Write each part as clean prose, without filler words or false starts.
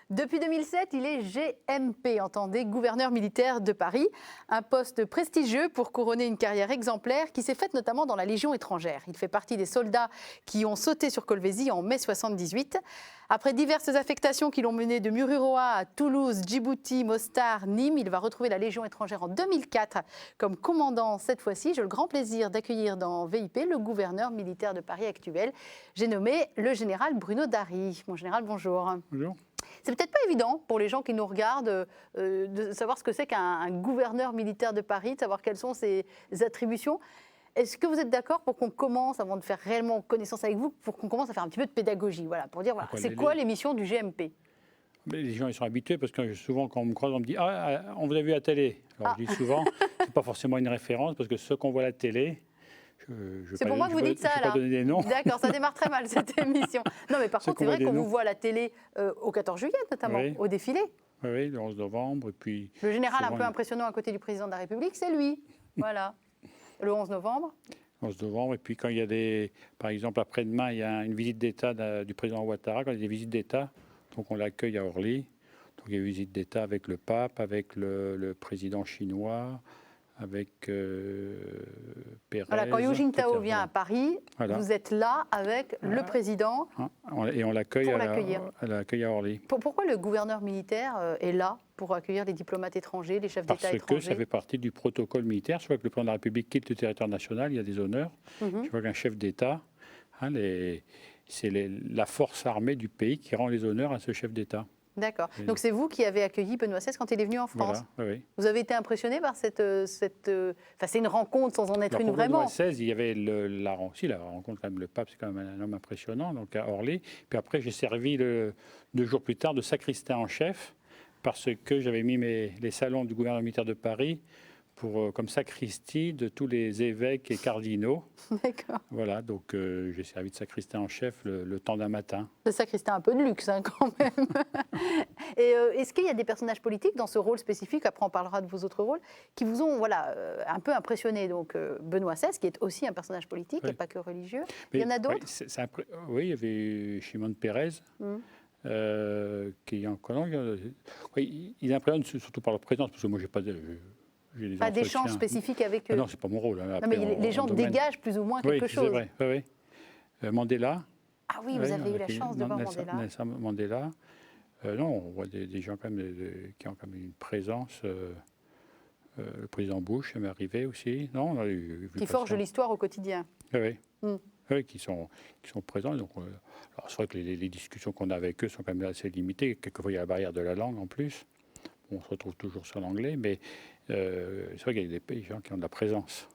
Depuis 2007, il est GMP, entendez, gouverneur militaire de Paris. Un poste prestigieux pour couronner une carrière exemplaire qui s'est faite notamment dans la Légion étrangère. Il fait partie des soldats qui ont sauté sur Colvézi en mai 78. Après diverses affectations qui l'ont mené de Mururoa à Toulouse, Djibouti, Mostar, Nîmes, il va retrouver la Légion étrangère en 2004 comme commandant cette fois-ci. J'ai le grand plaisir d'accueillir dans VIP le gouverneur militaire de Paris actuel. J'ai nommé le général Bruno Darry. Mon général, bonjour. Bonjour. C'est peut-être pas évident pour les gens qui nous regardent de savoir ce que c'est qu'un gouverneur militaire de Paris, de savoir quelles sont ses attributions. Est-ce que vous êtes d'accord pour qu'on commence, avant de faire réellement connaissance avec vous, pour qu'on commence à faire un petit peu de pédagogie, voilà, pour dire voilà, c'est quoi les missions du GMP? Mais les gens ils sont habitués parce que souvent quand on me croise, on me dit on vous a vu à la télé. Alors je dis souvent, c'est pas forcément une référence parce que ceux qu'on voit à la télé. C'est pour moi que vous dites ça, là. Je ne vais pas donner des noms. D'accord, ça démarre très mal, cette émission. Non, mais par contre, c'est vrai qu'on vous voit à la télé au 14 juillet, notamment, oui. au défilé. Oui, le 11 novembre. Et puis, le général un peu impressionnant à côté du président de la République, c'est lui. Voilà. Le 11 novembre. 11 novembre. Et puis, quand il y a des. Par exemple, après-demain, il y a une visite d'État du président Ouattara. Quand il y a des visites d'État, donc on l'accueille à Orly. Donc, il y a une visite d'État avec le pape, avec le président chinois, avec Pérez. Voilà, quand Hu Jintao vient à Paris, voilà. Vous êtes là avec le président. Et on l'accueille à Orly. Pourquoi le gouverneur militaire est là pour accueillir les diplomates étrangers, les chefs d'État étrangers? Parce que ça fait partie du protocole militaire. Je vois que le président de la République quitte le territoire national, il y a des honneurs. Je vois qu'un chef d'État, c'est la force armée du pays qui rend les honneurs à ce chef d'État. D'accord. Donc c'est vous qui avez accueilli Benoît XVI quand il est venu en France. Voilà, oui. Vous avez été impressionné par cette enfin, c'est une rencontre sans en être une vraiment. Benoît XVI, il y avait la rencontre quand même. Le pape, c'est quand même un homme impressionnant, donc à Orly. Puis après, j'ai servi 2 jours plus tard de sacristain en chef parce que j'avais mis les salons du gouvernement militaire de Paris comme sacristie de tous les évêques et cardinaux. D'accord. Voilà, donc j'ai servi de sacristain en chef le temps d'un matin. Le sacristain un peu de luxe, hein, quand même. Et est-ce qu'il y a des personnages politiques dans ce rôle spécifique, après on parlera de vos autres rôles, qui vous ont un peu impressionné? Donc Benoît XVI, qui est aussi un personnage politique et pas que religieux. Mais il y en a d'autres? Oui, il y avait Shimon Peres. Qui est en Colombie. Il impressionne surtout par leur présence, parce que moi, j'ai pas d'échange spécifique avec eux. Non, c'est pas mon rôle. Hein. Non, mais les gens dégagent plus ou moins quelque chose. Oui, c'est vrai. Oui. Mandela. Ah oui, vous avez eu la chance de voir Mandela. Nelson Mandela. Non, on voit des gens quand même qui ont quand même une présence. Le président Bush m'est arrivé aussi. Non, on a vu qui forge l'histoire au quotidien. Oui. Oui, qui sont présents. Donc, alors c'est vrai que les discussions qu'on a avec eux sont quand même assez limitées. Quelquefois, il y a la barrière de la langue en plus. On se retrouve toujours sur l'anglais, mais c'est vrai qu'il y a des gens qui ont de la présence.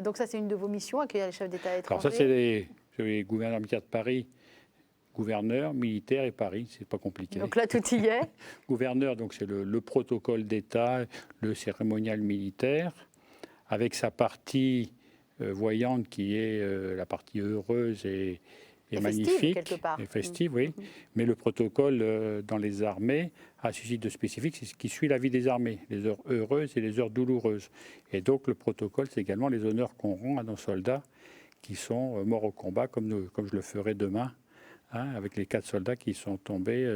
Donc ça, c'est une de vos missions, accueillir les chefs d'État étrangers. Alors ça, c'est les gouverneurs militaires de Paris, gouverneur, militaire et Paris, c'est pas compliqué. Donc là, tout y est. Gouverneur, donc c'est le protocole d'État, le cérémonial militaire, avec sa partie voyante qui est la partie heureuse et magnifique, quelque part. Et festive, oui. Mais le protocole dans les armées a ceci de spécifique, c'est ce qui suit la vie des armées, les heures heureuses et les heures douloureuses. Et donc le protocole, c'est également les honneurs qu'on rend à nos soldats qui sont morts au combat, comme je le ferai demain, avec les 4 soldats qui sont tombés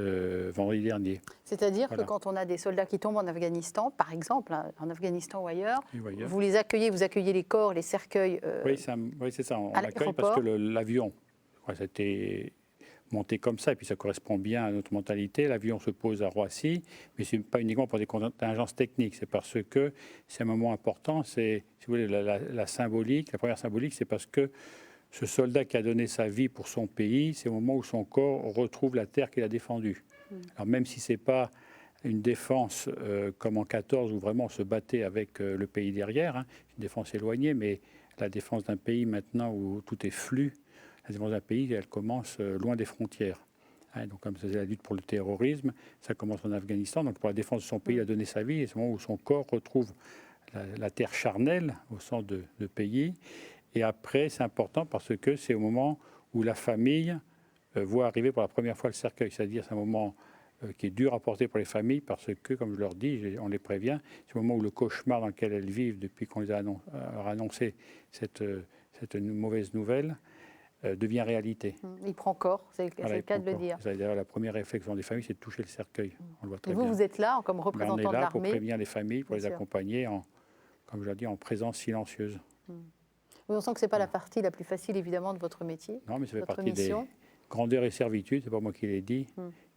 vendredi dernier. C'est-à-dire que quand on a des soldats qui tombent en Afghanistan, par exemple, en Afghanistan ou ailleurs, vous les accueillez, vous accueillez les corps, les cercueils oui, c'est ça, on accueille parce que l'avion... Ça a été monté comme ça, et puis ça correspond bien à notre mentalité. L'avion se pose à Roissy, mais ce n'est pas uniquement pour des contingences techniques, c'est parce que c'est un moment important. C'est, si vous voulez, la symbolique. La première symbolique, c'est parce que ce soldat qui a donné sa vie pour son pays, c'est au moment où son corps retrouve la terre qu'il a défendue. Alors même si ce n'est pas une défense comme en 14, où vraiment on se battait avec le pays derrière, une défense éloignée, mais la défense d'un pays maintenant où tout est flux, la défense d'un pays, elle commence loin des frontières. Donc, comme c'est la lutte pour le terrorisme, ça commence en Afghanistan. Donc, pour la défense de son pays, il a donné sa vie. Et c'est le moment où son corps retrouve la terre charnelle au centre de pays. Et après, c'est important parce que c'est au moment où la famille voit arriver pour la première fois le cercueil. C'est-à-dire, c'est un moment qui est dur à porter pour les familles parce que, comme je leur dis, on les prévient, c'est le moment où le cauchemar dans lequel elles vivent depuis qu'on les a annoncé cette mauvaise nouvelle, devient réalité. Il prend corps, c'est le cas de le dire. D'ailleurs, la première réflexion des familles, c'est de toucher le cercueil. On le voit très et vous, bien. Vous êtes là comme représentant de l'armée. On est là pour prévenir les familles, pour les accompagner, comme je l'ai dit, en présence silencieuse. Oui, on sent que ce n'est pas la partie la plus facile, évidemment, de votre métier. Non, mais ça fait partie des grandeurs et servitudes. Ce n'est pas moi qui l'ai dit,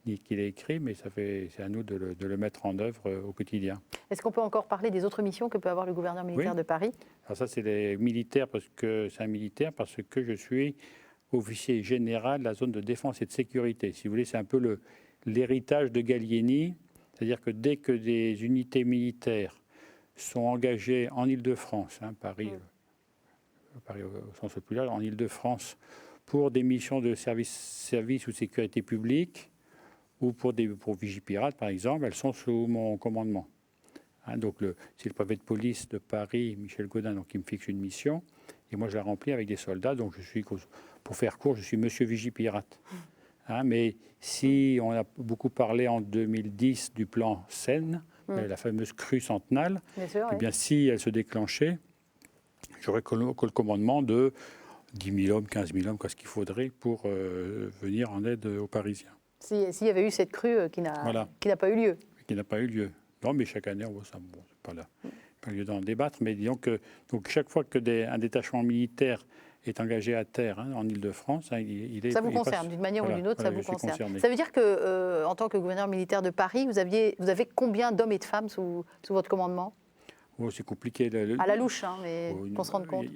ni qui l'ai écrit, mais c'est à nous de le mettre en œuvre au quotidien. Est-ce qu'on peut encore parler des autres missions que peut avoir le gouverneur militaire de Paris? Alors ça, c'est les militaires, parce que c'est un militaire, parce que je suis officier général de la zone de défense et de sécurité. Si vous voulez, c'est un peu l'héritage de Gallieni, c'est-à-dire que dès que des unités militaires sont engagées en Île-de-France, Paris au sens le plus large, en Île-de-France, pour des missions de service ou de sécurité publique, ou pour Vigipirate, par exemple, elles sont sous mon commandement. Donc, c'est le préfet de police de Paris, Michel Gaudin, donc, qui me fixe une mission, et moi, je la remplis avec des soldats. Donc, pour faire court, je suis monsieur Vigipirate. Mais si on a beaucoup parlé en 2010 du plan Seine, la fameuse crue centenale, eh bien, si elle se déclenchait, j'aurais que le commandement de 10 000 hommes, 15 000 hommes, ce qu'il faudrait pour venir en aide aux Parisiens. S'il y avait eu cette crue qui n'a pas eu lieu. Qui n'a pas eu lieu. Non, mais chaque année, on voit ça. Bon, c'est pas lieu d'en débattre, mais disons que donc, chaque fois qu'un détachement militaire est engagé à terre en Île-de-France, ça vous concerne, d'une manière ou d'une autre, ça vous concerne. Ça veut dire que, en tant que gouverneur militaire de Paris, vous avez combien d'hommes et de femmes sous votre commandement? C'est compliqué. À la louche, mais qu'on se rende compte.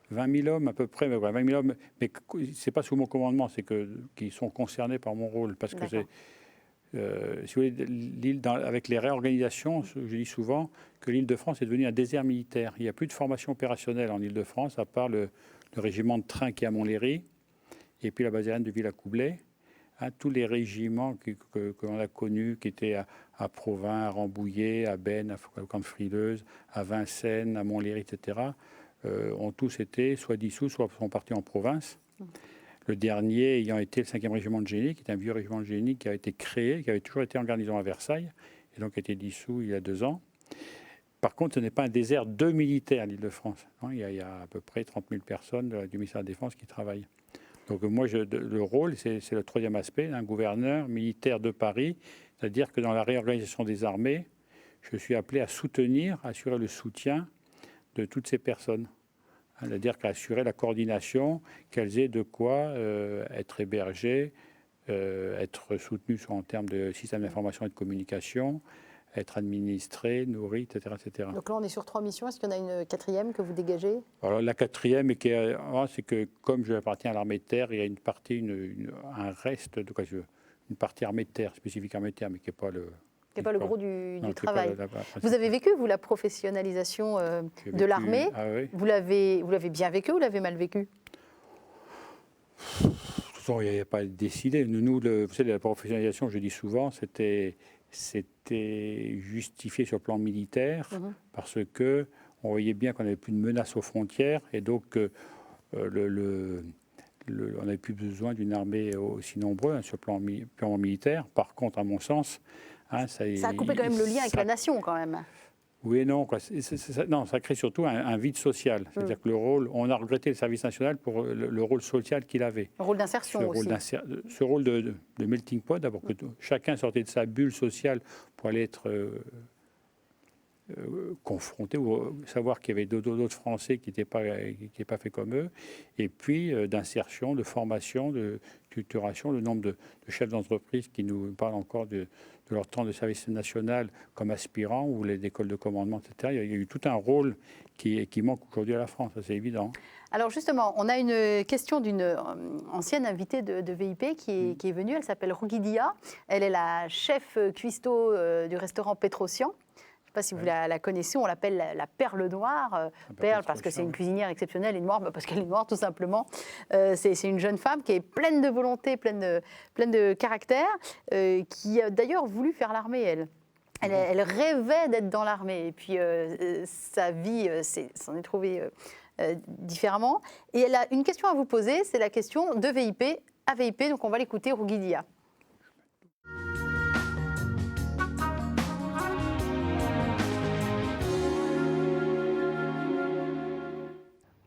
20 000 hommes à peu près, mais 20 000 hommes, mais c'est pas sous mon commandement, c'est qu'ils sont concernés par mon rôle, parce que c'est, si vous voulez, avec les réorganisations, je dis souvent que l'Île-de-France est devenue un désert militaire. Il n'y a plus de formation opérationnelle en Île-de-France, à part le régiment de train qui est à Montlhéry, et puis la base aérienne de Villacoublay. Tous les régiments que l'on a connus, qui étaient à Provins, à Rambouillet, à Bennes, à Camp de Frileuse, à Vincennes, à Montlhéry, etc., ont tous été soit dissous, soit sont partis en province. Le dernier ayant été le 5e régiment de génie, qui est un vieux régiment de génie qui a été créé, qui avait toujours été en garnison à Versailles, et donc a été dissous il y a 2 ans. Par contre, ce n'est pas un désert de militaires, l'Île-de-France. Il y a à peu près 30 000 personnes du ministère de la Défense qui travaillent. Donc moi, le rôle, c'est le 3e aspect, un gouverneur militaire de Paris, c'est-à-dire que dans la réorganisation des armées, je suis appelé à soutenir, à assurer le soutien de toutes ces personnes. C'est-à-dire qu'à assurer la coordination, qu'elles aient de quoi être hébergées, être soutenues en termes de système d'information et de communication, être administrées, nourries, etc., etc. Donc là, on est sur 3 missions. Est-ce qu'il y en a une 4e que vous dégagez? Alors, la 4e, c'est que comme je appartiens à l'armée de terre, il y a une partie, un reste, une partie armée de terre, spécifique armée de terre, mais qui n'est pas le... Ce n'est pas le gros du travail. Vous avez vécu, vous, la professionnalisation de l'armée. Oui. Vous l'avez bien vécu ou vous l'avez mal vécu? De toute façon, il n'y a pas décidé. Nous, vous savez, la professionnalisation, je dis souvent, c'était justifié sur le plan militaire parce qu'on voyait bien qu'on n'avait plus de menaces aux frontières et donc on n'avait plus besoin d'une armée aussi nombreuse sur le plan purement militaire. Par contre, à mon sens, ça a coupé quand même le lien avec la nation, quand même. Oui et non. Non, ça crée surtout un vide social. C'est-à-dire que le rôle, on a regretté le service national pour le rôle social qu'il avait. Le rôle d'insertion aussi. Ce rôle de melting pot, d'abord que chacun sortait de sa bulle sociale pour aller être confronté ou savoir qu'il y avait d'autres Français qui n'étaient pas faits comme eux. Et puis d'insertion, de formation, de tutoration, le nombre de chefs d'entreprise qui nous parlent encore de leur temps de service national comme aspirants ou les écoles de commandement, etc. Il y a eu tout un rôle qui manque aujourd'hui à la France, c'est évident. Alors justement, on a une question d'une ancienne invitée de VIP qui est venue, elle s'appelle Rougidia, elle est la chef cuistot du restaurant Petrosian. Je ne sais pas si vous la connaissez, on l'appelle la perle noire. Perle parce que c'est une cuisinière exceptionnelle et noire parce qu'elle est noire tout simplement. C'est une jeune femme qui est pleine de volonté, pleine de caractère, qui a d'ailleurs voulu faire l'armée, elle. Elle rêvait d'être dans l'armée et puis sa vie s'en est trouvée différemment. Et elle a une question à vous poser, c'est la question de VIP à VIP, donc on va l'écouter, Rougidia.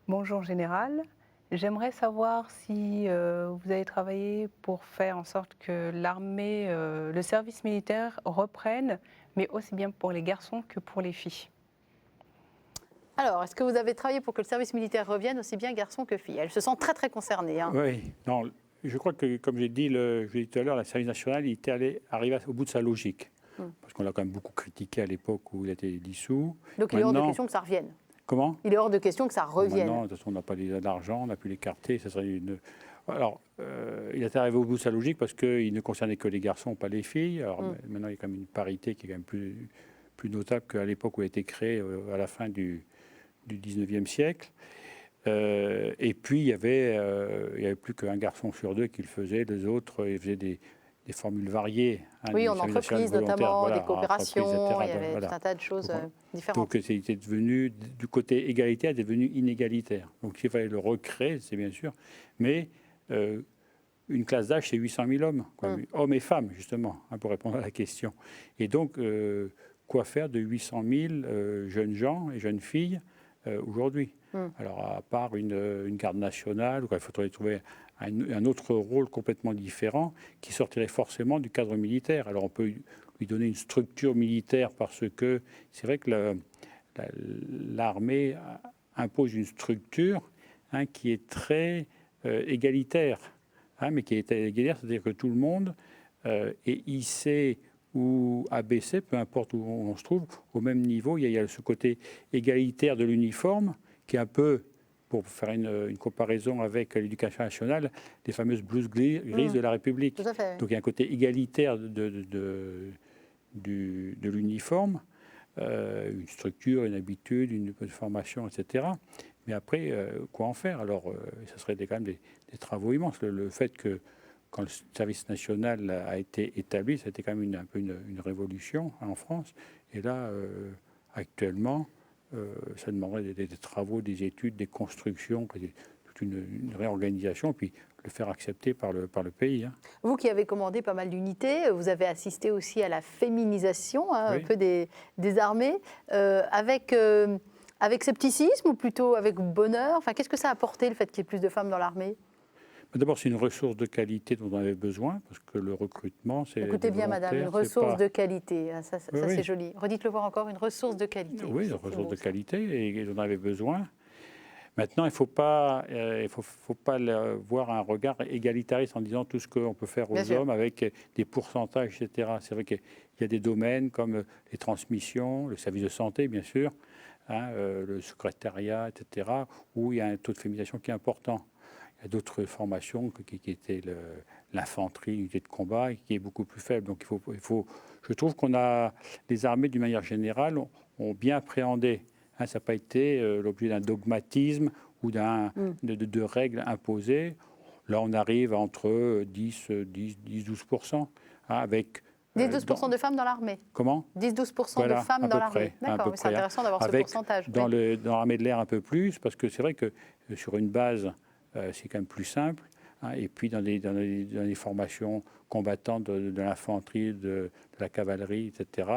Bonjour Général, J'aimerais savoir si vous avez travaillé pour faire en sorte que l'armée, le service militaire reprenne, mais aussi bien pour les garçons que pour les filles. Alors, est-ce que vous avez travaillé pour que le service militaire revienne aussi bien garçons que filles? Elle se sent très très concernée. Hein. Oui, non, je crois que, comme je l'ai dit tout à l'heure, le service national, il était arrivé au bout de sa logique. Parce qu'on l'a quand même beaucoup critiqué à l'époque où il a été dissous. Donc il est hors de question que ça revienne. Comment? Il est hors de question que ça revienne. Non, de toute façon, on n'a pas d'argent, on n'a pu l'écarter. Ça serait une... Alors, il est arrivé au bout de sa logique parce qu'il ne concernait que les garçons, pas les filles. Alors maintenant, il y a quand même une parité qui est quand même plus notable qu'à l'époque où elle a été créée à la fin du 19e siècle. Et puis, il y avait plus qu'un garçon sur deux qui le faisait. Les autres, ils faisaient des formules variées. Hein, oui, en entreprise notamment, voilà, des coopérations, il y avait voilà. tout un tas de choses différentes. Donc, c'était devenu, du côté égalitaire, c'est devenu inégalitaire. Donc, il fallait le recréer, c'est bien sûr, mais une classe d'âge, c'est 800 000 hommes, hommes et femmes, justement, hein, pour répondre à la question. Et donc, quoi faire de 800 000 jeunes gens et jeunes filles aujourd'hui? Alors, à part une garde nationale, il faudrait trouver un autre rôle complètement différent qui sortirait forcément du cadre militaire. Alors, on peut lui donner une structure militaire parce que c'est vrai que l'armée impose une structure qui est très égalitaire, mais qui est égalitaire, c'est-à-dire que tout le monde est hissé ou abaissé, peu importe où on se trouve, au même niveau. Il y a ce côté égalitaire de l'uniforme qui est un peu, pour faire une comparaison avec l'éducation nationale, les fameuses blouses grises de la République. Tout à fait, oui. Donc il y a un côté égalitaire de l'uniforme, une structure, une habitude, une formation, etc. Mais après, quoi en faire? Alors, ça serait quand même des travaux immenses. Le fait que, quand le service national a été établi, ça a été quand même un peu une révolution en France. Et là, actuellement, ça demanderait des travaux, des études, des constructions, toute une réorganisation, puis le faire accepter par le pays. Hein. Vous qui avez commandé pas mal d'unités, vous avez assisté aussi à la féminisation Oui. un peu des armées, avec scepticisme ou plutôt avec bonheur. Enfin, qu'est-ce que ça a apporté le fait qu'il y ait plus de femmes dans l'armée? D'abord, c'est une ressource de qualité dont on avait besoin, parce que le recrutement, c'est... Écoutez bien, madame, une ressource de qualité. Ça oui. C'est joli. Redites-le voir encore, une ressource de qualité. Oui, une ressource de qualité, et on en avait besoin. Maintenant, il ne faut pas voir un regard égalitariste en disant tout ce qu'on peut faire aux hommes avec des pourcentages, etc. C'est vrai qu'il y a des domaines comme les transmissions, le service de santé, bien sûr, le secrétariat, etc., où il y a un taux de féminisation qui est important. Il y a d'autres formations qui étaient l'infanterie, l'unité de combat, qui est beaucoup plus faible. Donc je trouve qu'on a, les armées, d'une manière générale, ont bien appréhendé. Ça n'a pas été l'objet d'un dogmatisme ou de règles imposées. Là, on arrive à entre 10-12%, avec... 10-12% de femmes dans l'armée. Comment? 10-12% de femmes dans l'armée. D'accord, c'est intéressant d'avoir ce pourcentage. Dans l'armée de l'air, un peu plus, parce que c'est vrai que sur une base... c'est quand même plus simple. Et puis dans les formations combattantes de l'infanterie, de la cavalerie, etc.,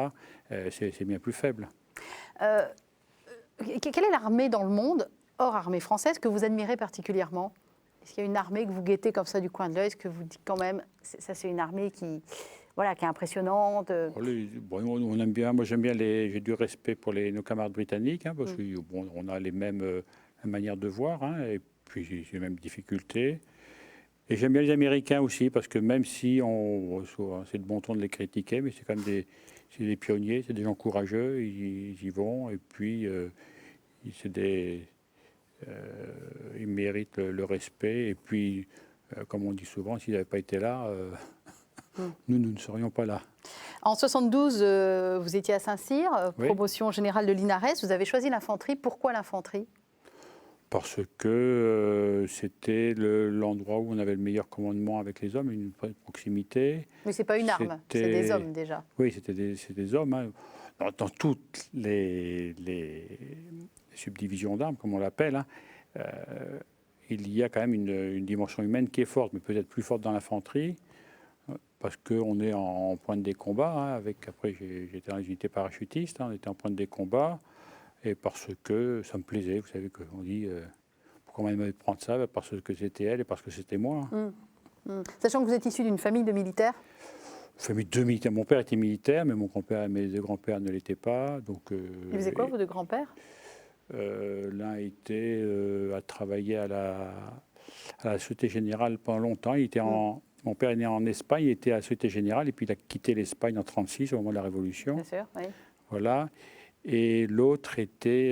c'est bien plus faible. Quelle est l'armée dans le monde, hors armée française, que vous admirez particulièrement? Est-ce qu'il y a une armée que vous guettez comme ça du coin de l'œil? Est-ce que vous dites quand même, ça c'est une armée qui est impressionnante? On aime bien, moi j'aime bien, j'ai du respect pour nos camarades britanniques, parce qu'on a les mêmes manières de voir, et puis j'ai les mêmes difficultés. Et j'aime bien les Américains aussi, parce que même si c'est de bon ton de les critiquer, mais c'est quand même des pionniers, c'est des gens courageux, ils y vont, et puis ils méritent le respect. Et puis, comme on dit souvent, s'ils n'avaient pas été là, nous ne serions pas là. En 72, vous étiez à Saint-Cyr, promotion générale de l'INARES, vous avez choisi l'infanterie. Pourquoi l'infanterie? Parce que c'était l'endroit où on avait le meilleur commandement avec les hommes, une proximité. Mais ce n'est pas une arme, c'est des hommes déjà. Oui, c'est des hommes. Dans toutes les subdivisions d'armes, comme on l'appelle, il y a quand même une dimension humaine qui est forte, mais peut-être plus forte dans l'infanterie, parce qu'on est en pointe des combats. Après, j'étais dans les unités parachutistes, on était en pointe des combats. Et parce que ça me plaisait, vous savez qu'on dit, pour pourquoi on m'a prendre ça? Parce que c'était elle et parce que c'était moi. Sachant que vous êtes issu d'une famille de militaires? Famille de militaires. Mon père était militaire, mais mon grand-père et mes deux grands-pères ne l'étaient pas. Donc, Ils faisaient quoi, vos deux grands-pères? L'un était à travailler à la Société Générale pendant longtemps. Mon père est né en Espagne, il était à la Société Générale, et puis il a quitté l'Espagne en 1936, au moment de la Révolution. Bien sûr, oui. Voilà. Et l'autre était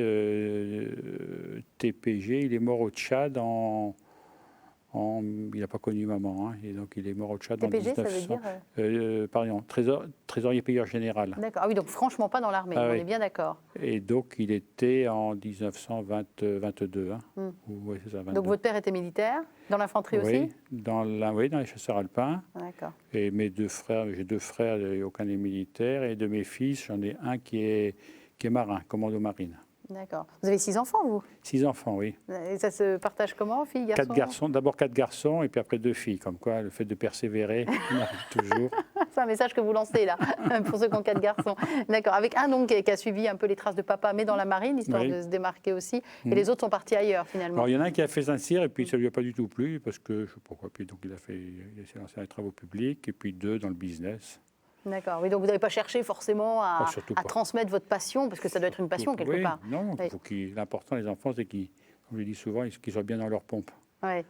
TPG, il est mort au Tchad il n'a pas connu maman, hein, et donc il est mort au Tchad TPG, en 1900. ça veut dire Pardon, trésorier payeur général. D'accord. Ah oui, donc franchement pas dans l'armée, on est bien d'accord. Et donc il était en 1922. Hein. Ouais, c'est ça, 22. Donc votre père était militaire, dans l'infanterie aussi? Oui, dans les chasseurs alpins. D'accord. Et mes deux frères, j'ai deux frères, et aucun n'est militaire. Et de mes fils, j'en ai un qui est marin, commando marine. D'accord. Vous avez 6 enfants, vous? 6 enfants, oui. Et ça se partage comment, filles, garçons? 4 garçons, d'abord 4 garçons et puis après 2 filles. Comme quoi, le fait de persévérer, on arrive toujours. C'est un message que vous lancez là, pour ceux qui ont 4 garçons. D'accord. Avec un donc qui a suivi un peu les traces de papa, mais dans la marine, histoire de se démarquer aussi. Et les autres sont partis ailleurs, finalement. Alors, il y en a un qui a fait Saint-Cyr et puis ça ne lui a pas du tout plu, parce que, je ne sais pas pourquoi, puis donc il s'est lancé dans les travaux publics, et puis 2 dans le business. D'accord. Oui, donc vous n'avez pas cherché forcément à pas. transmettre votre passion, parce que ça doit être une passion quelque part. Non, l'important, les enfants, c'est qu'ils, comme je le dis souvent, qu'ils soient bien dans leur pompe. Ouais.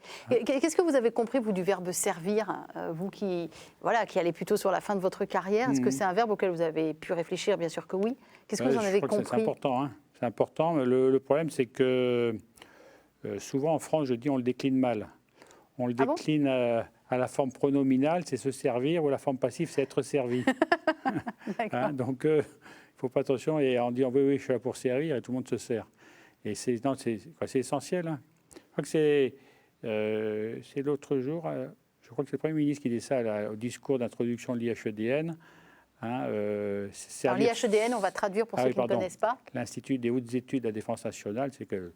Qu'est-ce que vous avez compris, vous, du verbe servir, vous qui allez plutôt sur la fin de votre carrière? Est-ce que c'est un verbe auquel vous avez pu réfléchir? Bien sûr que oui. Qu'est-ce que vous en avez compris? C'est important. Hein. C'est important. Le problème, c'est que souvent en France, je dis, on le décline mal. On le décline à la forme pronominale, c'est se servir, ou la forme passive, c'est être servi. Hein, donc, il ne faut pas attention. Et en disant oui, je suis là pour servir, et tout le monde se sert. Et c'est essentiel. Hein. Je crois que c'est l'autre jour, je crois que c'est le Premier ministre qui dit ça au discours d'introduction de l'IHEDN. Hein, alors l'IHEDN, on va traduire pour ceux qui ne connaissent pas. L'Institut des hautes études de la défense nationale, c'est que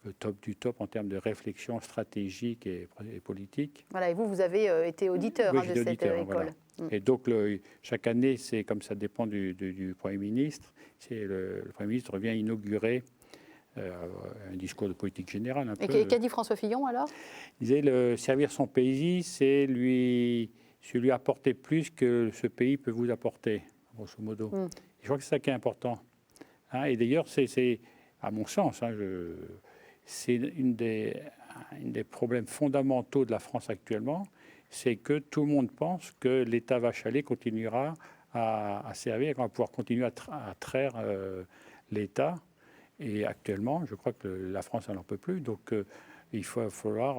le top du top en termes de réflexion stratégique et politique. Voilà, et vous avez été auditeur de cette école. Voilà. Et donc, chaque année, c'est comme ça dépend du Premier ministre. Le Premier ministre revient inaugurer un discours de politique générale. Et qu'a dit François Fillon alors? Il disait servir son pays, c'est lui apporter plus que ce pays peut vous apporter, grosso modo. Je crois que c'est ça qui est important. Hein, et d'ailleurs, c'est à mon sens, hein, c'est une des problèmes fondamentaux de la France actuellement, c'est que tout le monde pense que l'État vache à lait continuera à servir et qu'on va pouvoir continuer à traire l'État. Et actuellement, je crois que la France n'en peut plus. Donc, il va falloir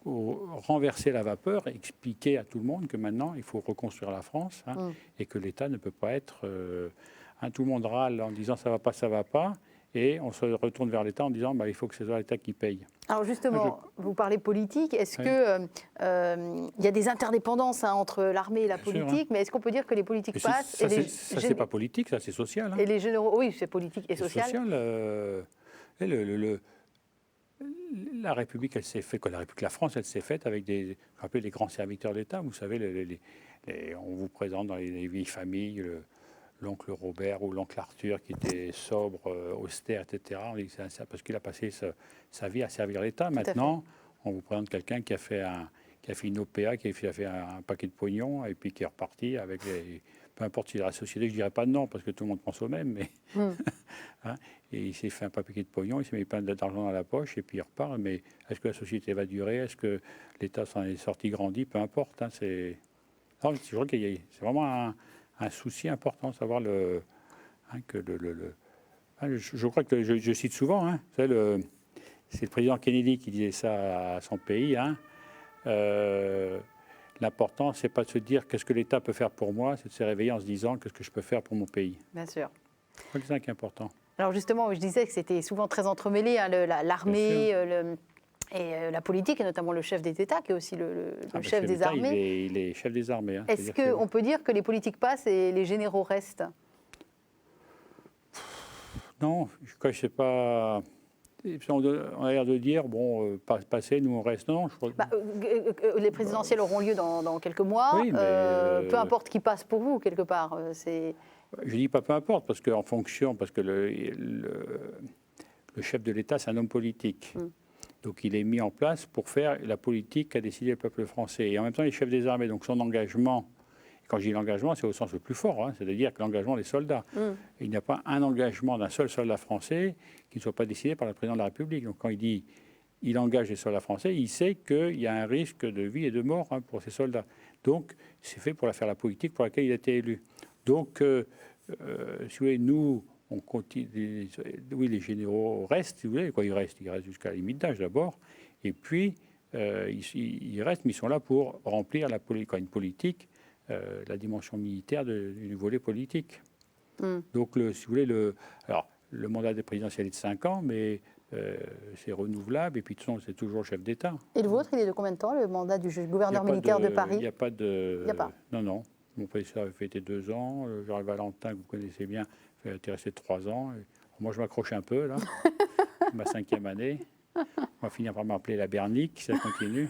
renverser la vapeur, expliquer à tout le monde que maintenant, il faut reconstruire la France, hein, et que l'État ne peut pas être... tout le monde râle en disant ça va pas. Et on se retourne vers l'État en disant il faut que ce soit l'État qui paye. Alors justement, vous parlez politique. Est-ce qu'il y a des interdépendances entre l'armée et la politique, mais est-ce qu'on peut dire que les politiques passent? Ça, c'est pas politique, ça, c'est social. Hein. Et les généraux, oui, c'est politique et social. La République, elle s'est faite, la France, elle s'est faite avec des grands serviteurs de l'État. Vous savez, on vous présente dans les vieilles familles l'oncle Robert ou l'oncle Arthur qui était sobre, austère, etc. On dit que c'est parce qu'il a passé sa vie à servir l'État. Maintenant, on vous présente quelqu'un qui a fait une OPA, qui a fait un paquet de pognon et puis qui est reparti avec peu importe si la société, je ne dirais pas non parce que tout le monde pense au même, mais hein, et il s'est fait un paquet de pognon, il s'est mis plein d'argent dans la poche et puis il repart. Mais est-ce que la société va durer? Est-ce que l'État s'en est sorti grandi? Peu importe. Hein, je crois qu'il c'est vraiment un souci important, savoir je crois que je cite souvent, hein, c'est le président Kennedy qui disait ça à son pays. Hein, l'important, c'est pas de se dire qu'est-ce que l'État peut faire pour moi, c'est de se réveiller en se disant qu'est-ce que je peux faire pour mon pays. Bien sûr. Je crois que c'est ça qui est important. Alors justement, je disais que c'était souvent très entremêlé, hein, l'armée, et la politique, et notamment le chef des États, qui est aussi le chef des armées. Il est chef des armées. Hein, est-ce qu'on peut dire que les politiques passent et les généraux restent? Non, je ne sais pas. On a l'air de dire, passer, nous on reste. Non, je crois... les présidentielles auront lieu dans quelques mois. Oui, peu importe qui passe pour vous, quelque part. Je ne dis pas peu importe, parce que le chef de l'État, c'est un homme politique. Donc il est mis en place pour faire la politique qu'a décidé le peuple français. Et en même temps, les chefs des armées, donc son engagement, quand je dis l'engagement, c'est au sens le plus fort, hein, c'est-à-dire que l'engagement des soldats. Il n'y a pas un engagement d'un seul soldat français qui ne soit pas décidé par le président de la République. Donc quand il dit il engage les soldats français, il sait qu'il y a un risque de vie et de mort pour ces soldats. Donc c'est fait pour faire la politique pour laquelle il a été élu. Donc, si vous voulez, nous, on continue. Oui, les généraux restent, si vous voulez. Quoi, ils restent jusqu'à la limite d'âge d'abord. Et puis, ils restent, mais ils sont là pour remplir une politique, la dimension militaire du volet politique. Donc, si vous voulez, le mandat des présidentiels est de 5 ans, mais c'est renouvelable. Et puis, de toute façon, c'est toujours chef d'État. Et le vôtre, il est de combien de temps, le mandat du gouverneur militaire de Paris? Il n'y a pas de... Il n'y a pas. Non. Mon prédécesseur avait fêté 2 ans. Jean Valentin, que vous connaissez bien, a été resté 3 ans. Moi, je m'accroche un peu, là. Ma 5e année. On va finir par m'appeler la Bernique, si ça continue.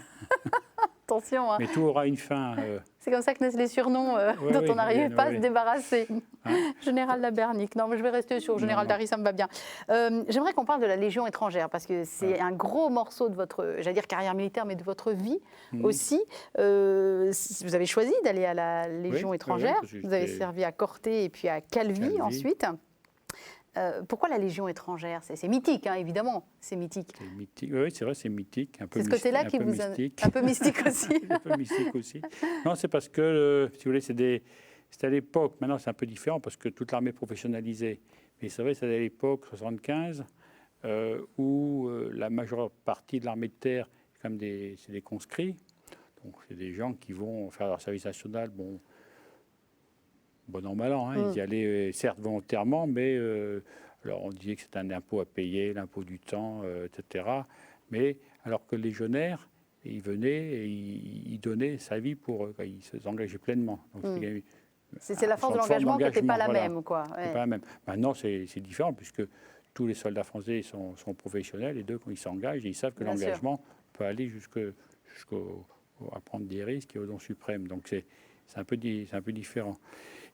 Attention. Hein. Mais tout aura une fin. C'est comme ça que naissent les surnoms dont on n'arrive pas à se débarrasser. Hein? Général Labernique. Non, mais je vais rester sur Général Darry, ça me va bien. J'aimerais qu'on parle de la Légion étrangère, parce que c'est un gros morceau de votre, j'allais dire carrière militaire, mais de votre vie aussi. Vous avez choisi d'aller à la Légion étrangère. Vous avez servi à Corté et puis à Calvi. Ensuite. Pourquoi la Légion étrangère? C'est mythique, hein, évidemment, c'est mythique. Oui, c'est vrai, c'est mythique. C'est ce côté-là qui vous a... Un peu mystique aussi. Un peu mystique aussi. Non, c'est parce que, si vous voulez, c'était à l'époque, maintenant c'est un peu différent parce que toute l'armée est professionnalisée. Mais c'est vrai, c'est à l'époque, 75, où la majeure partie de l'armée de terre, c'est des conscrits. Donc c'est des gens qui vont faire leur service national, bon an, mal an, ils y allaient certes volontairement, mais alors on disait que c'était un impôt à payer, l'impôt du temps, etc. Mais alors que les légionnaires, ils venaient et ils donnaient sa vie ils s'engageaient pleinement. C'est la force de l'engagement qui n'était pas la même, quoi. Ouais. Pas la même. Maintenant, c'est différent puisque tous les soldats français sont professionnels et quand ils s'engagent, ils savent que l'engagement peut aller jusqu'à prendre des risques et au don suprême. Donc c'est un peu différent.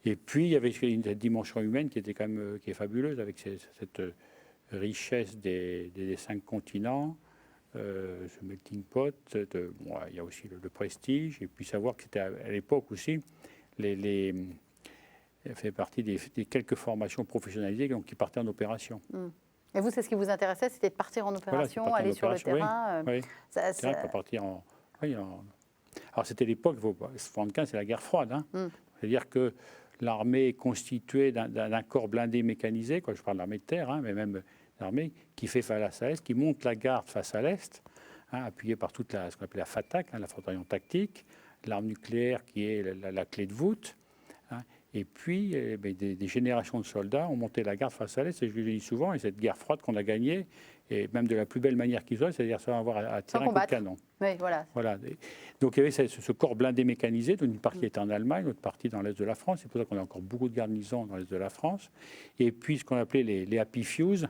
Et puis, il y avait une dimension humaine qui était quand même qui est fabuleuse, avec cette richesse des 5 continents, ce melting pot. Il y a aussi le prestige, et puis savoir que c'était à l'époque aussi, fait partie des quelques formations professionnalisées qui partaient en opération. Et vous, c'est ce qui vous intéressait, c'était de partir en opération, aller sur le terrain. Oui, pour partir en... Alors, c'était l'époque, 75, c'est la guerre froide. Hein. C'est-à-dire que l'armée est constituée d'un corps blindé mécanisé, je parle de l'armée de terre, mais même l'armée qui fait face à l'Est, qui monte la garde face à l'Est, appuyée par toute ce qu'on appelle la FATAC, la Force tactique, l'arme nucléaire qui est la clé de voûte. Et puis, des générations de soldats ont monté la garde face à l'Est, et je le dis souvent, et cette guerre froide qu'on a gagnée, et même de la plus belle manière qu'ils soient, c'est-à-dire sans avoir à tirer un coup de canon. Oui, voilà. Donc il y avait ce corps blindé mécanisé, dont une partie était en Allemagne, l'autre partie dans l'Est de la France. C'est pour ça qu'on a encore beaucoup de garnisons dans l'Est de la France. Et puis ce qu'on appelait les Happy Fews,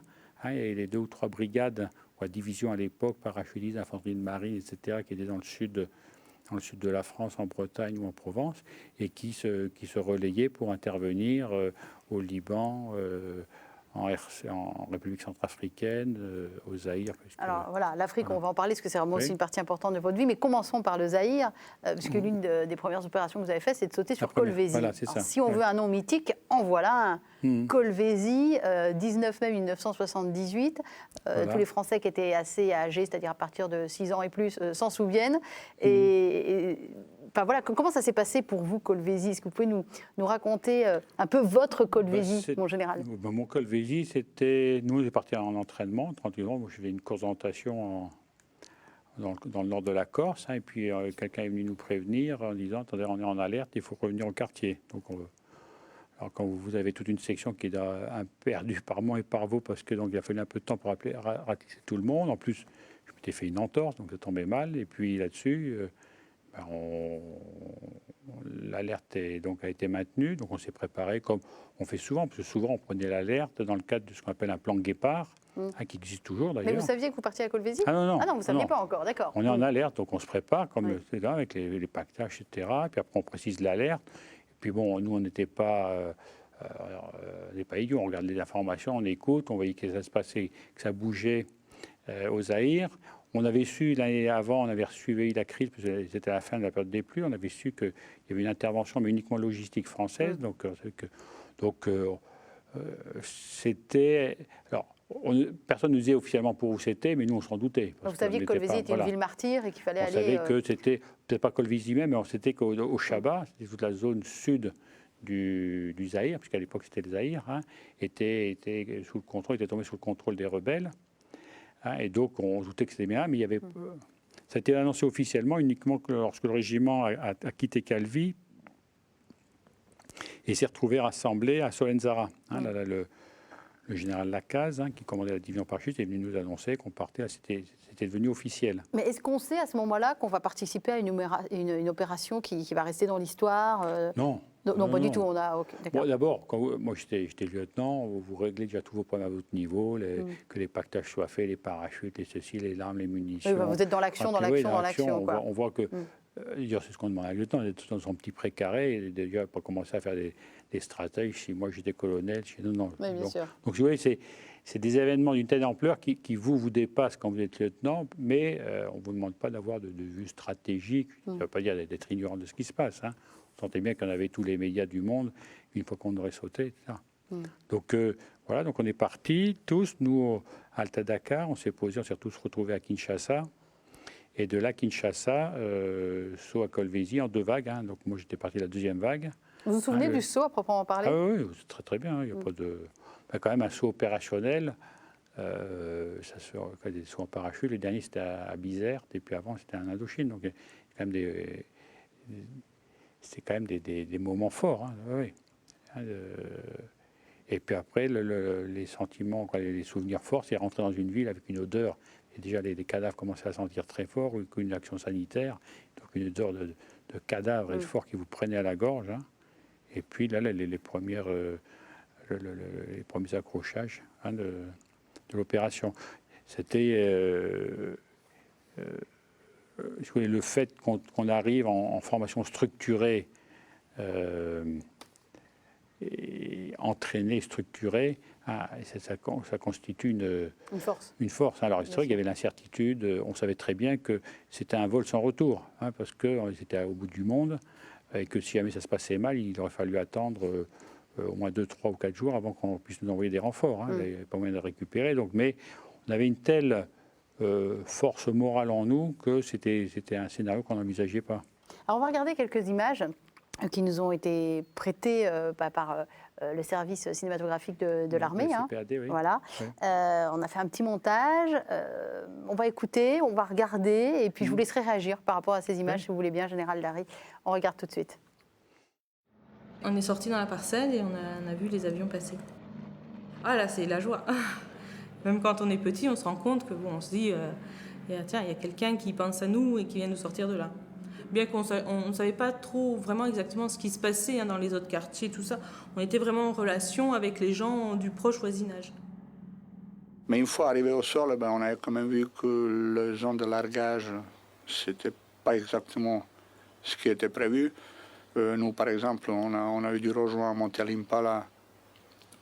et les 2 ou 3 brigades, ou la division à l'époque, parachutistes, infanterie de marine, etc., qui étaient dans le sud de la France, en Bretagne ou en Provence, et qui se relayaient pour intervenir au Liban, en République centrafricaine, au Zaïre. Alors voilà, l'Afrique, on va en parler parce que c'est vraiment aussi une partie importante de votre vie, mais commençons par le Zaïre, puisque l'une des premières opérations que vous avez faites, c'est de sauter sur Kolwezi. Voilà, si on veut un nom mythique, en voilà un. Kolwezi, 19 mai 1978. Tous les Français qui étaient assez âgés, c'est-à-dire à partir de 6 ans et plus, s'en souviennent. Voilà, comment ça s'est passé pour vous, Kolwezi? Est-ce que vous pouvez nous raconter un peu votre Kolwezi, mon général? Mon Kolwezi, c'était... Nous, on est partis en entraînement, tranquillement. Moi, je faisais une course d'orientation dans le nord de la Corse. Et puis, quelqu'un est venu nous prévenir en disant, attendez, on est en alerte, il faut revenir au quartier. Donc, alors, quand vous avez toute une section qui est perdue par moi et par vous, parce que donc, il a fallu un peu de temps pour ratisser tout le monde. En plus, je m'étais fait une entorse, donc ça tombait mal. Et puis, là-dessus... l'alerte a été maintenue, donc on s'est préparé comme on fait souvent, parce que souvent on prenait l'alerte dans le cadre de ce qu'on appelle un plan guépard, qui existe toujours d'ailleurs. Mais vous saviez que vous partiez à Kolwezi? Ah non, vous ne saviez pas encore, d'accord. On est en alerte, donc on se prépare, comme c'est là, avec les pactages, etc. Puis après on précise l'alerte. Et puis bon, nous on n'était pas idiots, on regarde les informations, on écoute, on voyait que ça se passait, que ça bougeait au Zaïre. On avait su l'année avant, on avait suivi la crise, parce que c'était à la fin de la période des pluies, on avait su qu'il y avait une intervention, mais uniquement logistique française. Donc c'était... Alors, personne ne disait officiellement pour où c'était, mais nous, on s'en doutait. Vous saviez que Colvézi était une ville martyre et qu'il fallait aller... On savait que c'était, peut-être pas Colvézi même, mais c'était qu'au Chaba, c'était toute la zone sud du Zaïre, puisqu'à l'époque c'était le Zaïre, était sous le contrôle, était tombé sous le contrôle des rebelles. Et donc, on doutait que c'était bien, mais il y avait... Ça a été annoncé officiellement uniquement lorsque le régiment a quitté Calvi et s'est retrouvé rassemblé à Solenzara. Le général Lacaze, qui commandait la division parachute, est venu nous annoncer qu'on partait. C'était devenu officiel. Mais est-ce qu'on sait à ce moment-là qu'on va participer à une opération qui va rester dans l'histoire Non. Non, pas du tout. D'abord, moi j'étais lieutenant, vous réglez déjà tous vos problèmes à votre niveau, que les pactages soient faits, les parachutes, les ceci, les armes, les munitions. Oui, vous êtes dans l'action, dans l'action. On voit que, c'est ce qu'on demande à un lieutenant, il est dans son petit précaré, et déjà pour commencer à faire des stratèges. Si moi j'étais colonel, non. Oui, bien sûr. Donc vous voyez, c'est des événements d'une telle ampleur qui vous dépassent quand vous êtes lieutenant, mais on ne vous demande pas d'avoir de vue stratégique. Ça ne veut pas dire d'être ignorant de ce qui se passe. On sentait bien qu'on avait tous les médias du monde, une fois qu'on aurait sauté, etc. Donc voilà, donc on est partis tous, nous, à Alta Dakar, on s'est posés, on s'est tous retrouvés à Kinshasa. Et de là, Kinshasa, saut à Kolwezi en 2 vagues. Donc moi, j'étais parti de la 2e vague. Vous vous souvenez du saut à proprement parler? Oui, c'est très très bien. Il n'y a pas de... quand même un saut opérationnel. Ça se fait des sauts en parachute. Le dernier, c'était à Bizerte. Et puis avant, c'était en Indochine. Donc, c'est quand même des moments forts. Et puis après, les sentiments, les souvenirs forts, c'est rentrer dans une ville avec une odeur. Et déjà, les cadavres commençaient à sentir très fort, une action sanitaire. Donc, une odeur de cadavre et fort qui vous prenait à la gorge. Et puis là, les premiers accrochages de l'opération. C'était le fait qu'on arrive en formation structurée, et entraînée, structurée, ça constitue une force. Alors, c'est vrai qu'il y avait l'incertitude. On savait très bien que c'était un vol sans retour, parce qu'on était au bout du monde. Et que si jamais ça se passait mal, il aurait fallu attendre au moins 2, 3 ou 4 jours avant qu'on puisse nous envoyer des renforts. Il n'y avait pas moyen de récupérer. Donc, mais on avait une telle force morale en nous que c'était un scénario qu'on n'envisageait pas. Alors on va regarder quelques images qui nous ont été prêtées par le service cinématographique de l'armée. CPAD, oui. Voilà. Oui. On a fait un petit montage. On va écouter, on va regarder, et puis je vous laisserai réagir par rapport à ces images, si vous voulez bien, Général Larry. On regarde tout de suite. On est sorti dans la parcelle et on a vu les avions passer. Ah là, c'est la joie. Même quand on est petit, on se rend compte que on se dit, tiens, il y a quelqu'un qui pense à nous et qui vient nous sortir de là. Bien qu'on ne savait pas trop vraiment exactement ce qui se passait dans les autres quartiers, tout ça, on était vraiment en relation avec les gens du proche voisinage. Mais une fois arrivé au sol, on a quand même vu que les zones de largage, c'était pas exactement ce qui était prévu. Nous, par exemple, on a eu du rejoint à Monte-Limpala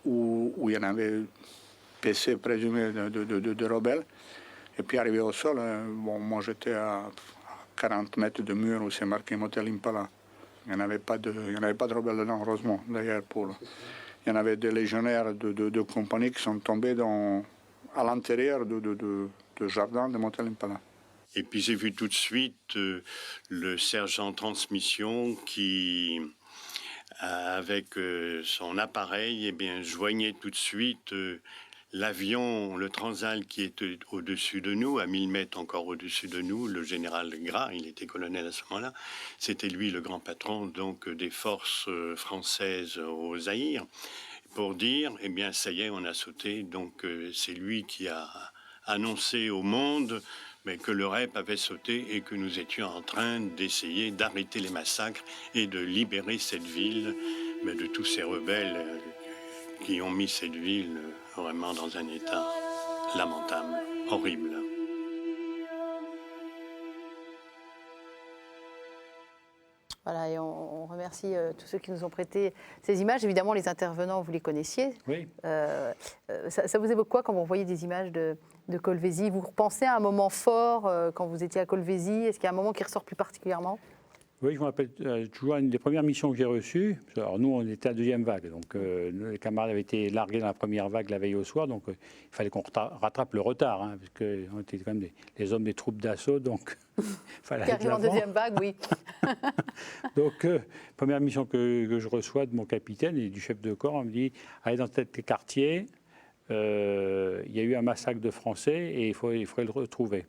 où il y en avait PC présumé de rebelles. Et puis arrivé au sol, moi j'étais à 40 mètres de mur où c'est marqué Monte-Limpala. Il n'y avait pas de rebelles dedans, heureusement, d'ailleurs. Il y en avait des légionnaires de compagnie qui sont tombés à l'intérieur de jardin de Monte-Limpala. Et puis j'ai vu tout de suite le sergent transmission qui, avec son appareil, joignait tout de suite l'avion, le Transal qui était au-dessus de nous, à 1000 mètres encore au-dessus de nous, le général Gras, il était colonel à ce moment-là, c'était lui le grand patron donc des forces françaises au Zaïre, pour dire, ça y est, on a sauté, donc c'est lui qui a annoncé au monde que le REP avait sauté et que nous étions en train d'essayer d'arrêter les massacres et de libérer cette ville de tous ces rebelles qui ont mis cette ville vraiment dans un état lamentable, horrible. Voilà, et on remercie tous ceux qui nous ont prêté ces images. Évidemment, les intervenants, vous les connaissiez. Oui. Ça vous évoque quoi quand vous voyez des images de Colvézi? Vous repensez à un moment fort quand vous étiez à Colvézi? Est-ce qu'il y a un moment qui ressort plus particulièrement? Oui, je me rappelle toujours une des premières missions que j'ai reçues. Alors nous, on était à la deuxième vague, donc les camarades avaient été largués dans la première vague la veille au soir, donc il fallait qu'on rattrape le retard, hein, parce qu'on était quand même les hommes des troupes d'assaut, donc il fallait aller de en l'avant. deuxième vague, oui. Donc, première mission que je reçois de mon capitaine et du chef de corps, on me dit, allez dans tel quartier, il y a eu un massacre de Français et il faudrait le retrouver.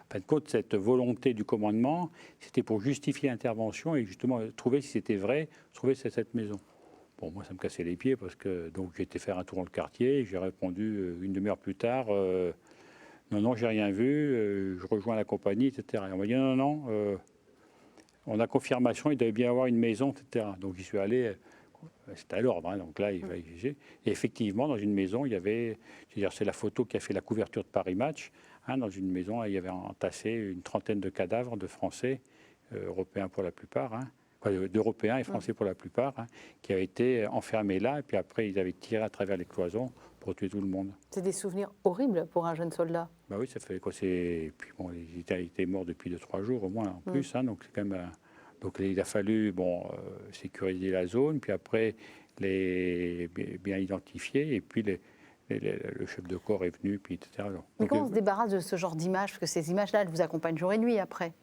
En fin de compte, cette volonté du commandement, c'était pour justifier l'intervention et justement trouver si c'était vrai, trouver cette maison. Bon, moi, ça me cassait les pieds parce que donc j'ai été faire un tour dans le quartier et j'ai répondu une demi-heure plus tard, non, j'ai rien vu, je rejoins la compagnie, etc. Et on m'a dit non, on a confirmation, il devait bien avoir une maison, etc. Donc j'y suis allé, c'était à l'ordre, hein, donc là, il va exiger. Et effectivement, dans une maison, il y avait, c'est la photo qui a fait la couverture de Paris Match. Hein, dans une maison, il y avait entassé une trentaine de cadavres de Français, européens pour la plupart, hein, d'Européens et Français pour la plupart, hein, qui avaient été enfermés là, et puis après, ils avaient tiré à travers les cloisons pour tuer tout le monde. C'est des souvenirs horribles pour un jeune soldat. Bah oui, ça fait quoi? Puis bon, ils étaient morts depuis 2-3 jours au moins, en plus, hein, donc c'est quand même... Donc il a fallu sécuriser la zone, puis après les bien identifier, et puis le chef de corps est venu, puis etc. Mais comment on se débarrasse de ce genre d'images? Parce que ces images-là, elles vous accompagnent jour et nuit après.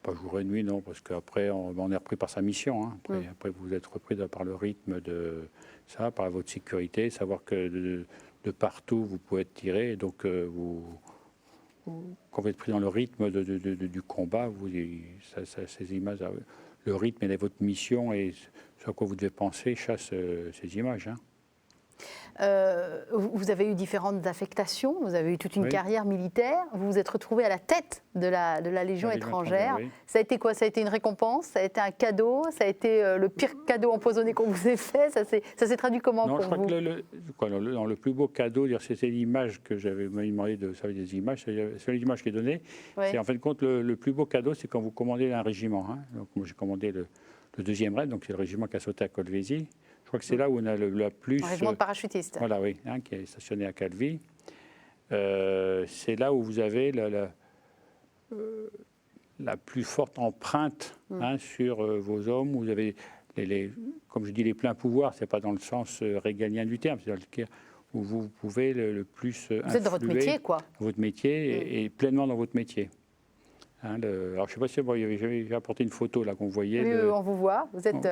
Pas jour et nuit, non, parce qu'après, on est repris par sa mission. Hein. Après, vous êtes repris par le rythme de ça, par votre sécurité, savoir que de partout, vous pouvez être tiré, et donc quand vous êtes pris dans le rythme du combat, ces images, le rythme et votre mission et ce à quoi vous devez penser chasse ces images. Hein. Vous avez eu différentes affectations, vous avez eu toute une carrière militaire, vous vous êtes retrouvé à la tête de la Légion étrangère. Oui. Ça a été quoi? Ça a été une récompense? Ça a été un cadeau? Ça a été le pire cadeau empoisonné qu'on vous ait fait? Ça s'est traduit comment pour vous? Je crois que le plus beau cadeau, c'est l'image que j'avais demandé de savoir des images, c'est l'image qui est donnée. Oui. C'est en fin de compte le plus beau cadeau, c'est quand vous commandez un régiment. Hein. Donc moi j'ai commandé le 2e raid, donc c'est le régiment qui a sauté à Colvézi. Je crois que c'est là où on a la plus... Un régiment de parachutistes. Voilà, oui, hein, qui est stationné à Calvi. C'est là où vous avez la plus forte empreinte hein, sur vos hommes. Vous avez, comme je dis, les pleins pouvoirs. Ce n'est pas dans le sens régalien du terme, c'est dans le où vous pouvez le plus Vous êtes dans votre métier, quoi. Votre métier et pleinement dans votre métier. Hein, alors, je ne sais pas si j'ai apporté une photo là qu'on voyait. Oui, on vous voit. Vous êtes...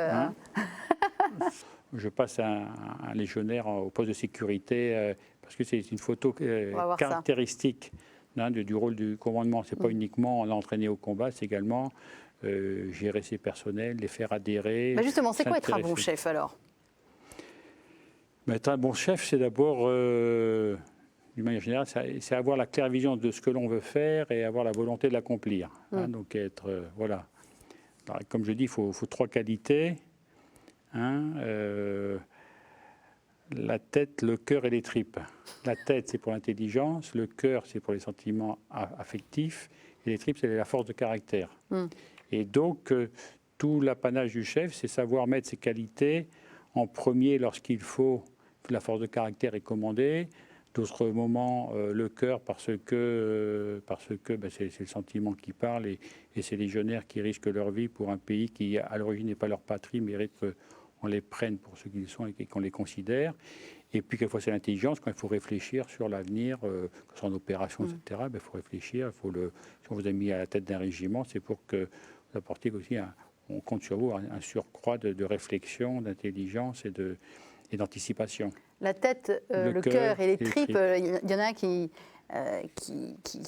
Je passe un légionnaire au poste de sécurité parce que c'est une photo caractéristique hein, du rôle du commandement. Ce n'est pas uniquement l'entraîner au combat, c'est également gérer ses personnels, les faire adhérer. Mais justement, c'est quoi être un bon chef alors? Être un bon chef, c'est d'abord, d'une manière générale, c'est avoir la claire vision de ce que l'on veut faire et avoir la volonté de l'accomplir. Hein, donc être, voilà. Alors, comme je dis, il faut 3 qualités. Hein, la tête, le cœur et les tripes. La tête, c'est pour l'intelligence, le cœur, c'est pour les sentiments affectifs, et les tripes, c'est la force de caractère. Et donc, tout l'apanage du chef, c'est savoir mettre ses qualités en premier lorsqu'il faut. La force de caractère est commandée. D'autres moments, le cœur, parce que c'est le sentiment qui parle, et ces légionnaires qui risquent leur vie pour un pays qui, à l'origine, n'est pas leur patrie, mérite qu'on les prenne pour ce qu'ils sont et qu'on les considère. Et puis, quelquefois, c'est l'intelligence, quand il faut réfléchir sur l'avenir, que ce soit en opération, etc., il faut réfléchir. Si on vous a mis à la tête d'un régiment, c'est pour que vous apportiez aussi, on compte sur vous, un surcroît de réflexion, d'intelligence et d'anticipation. La tête, le cœur et les tripes, il y en a un qui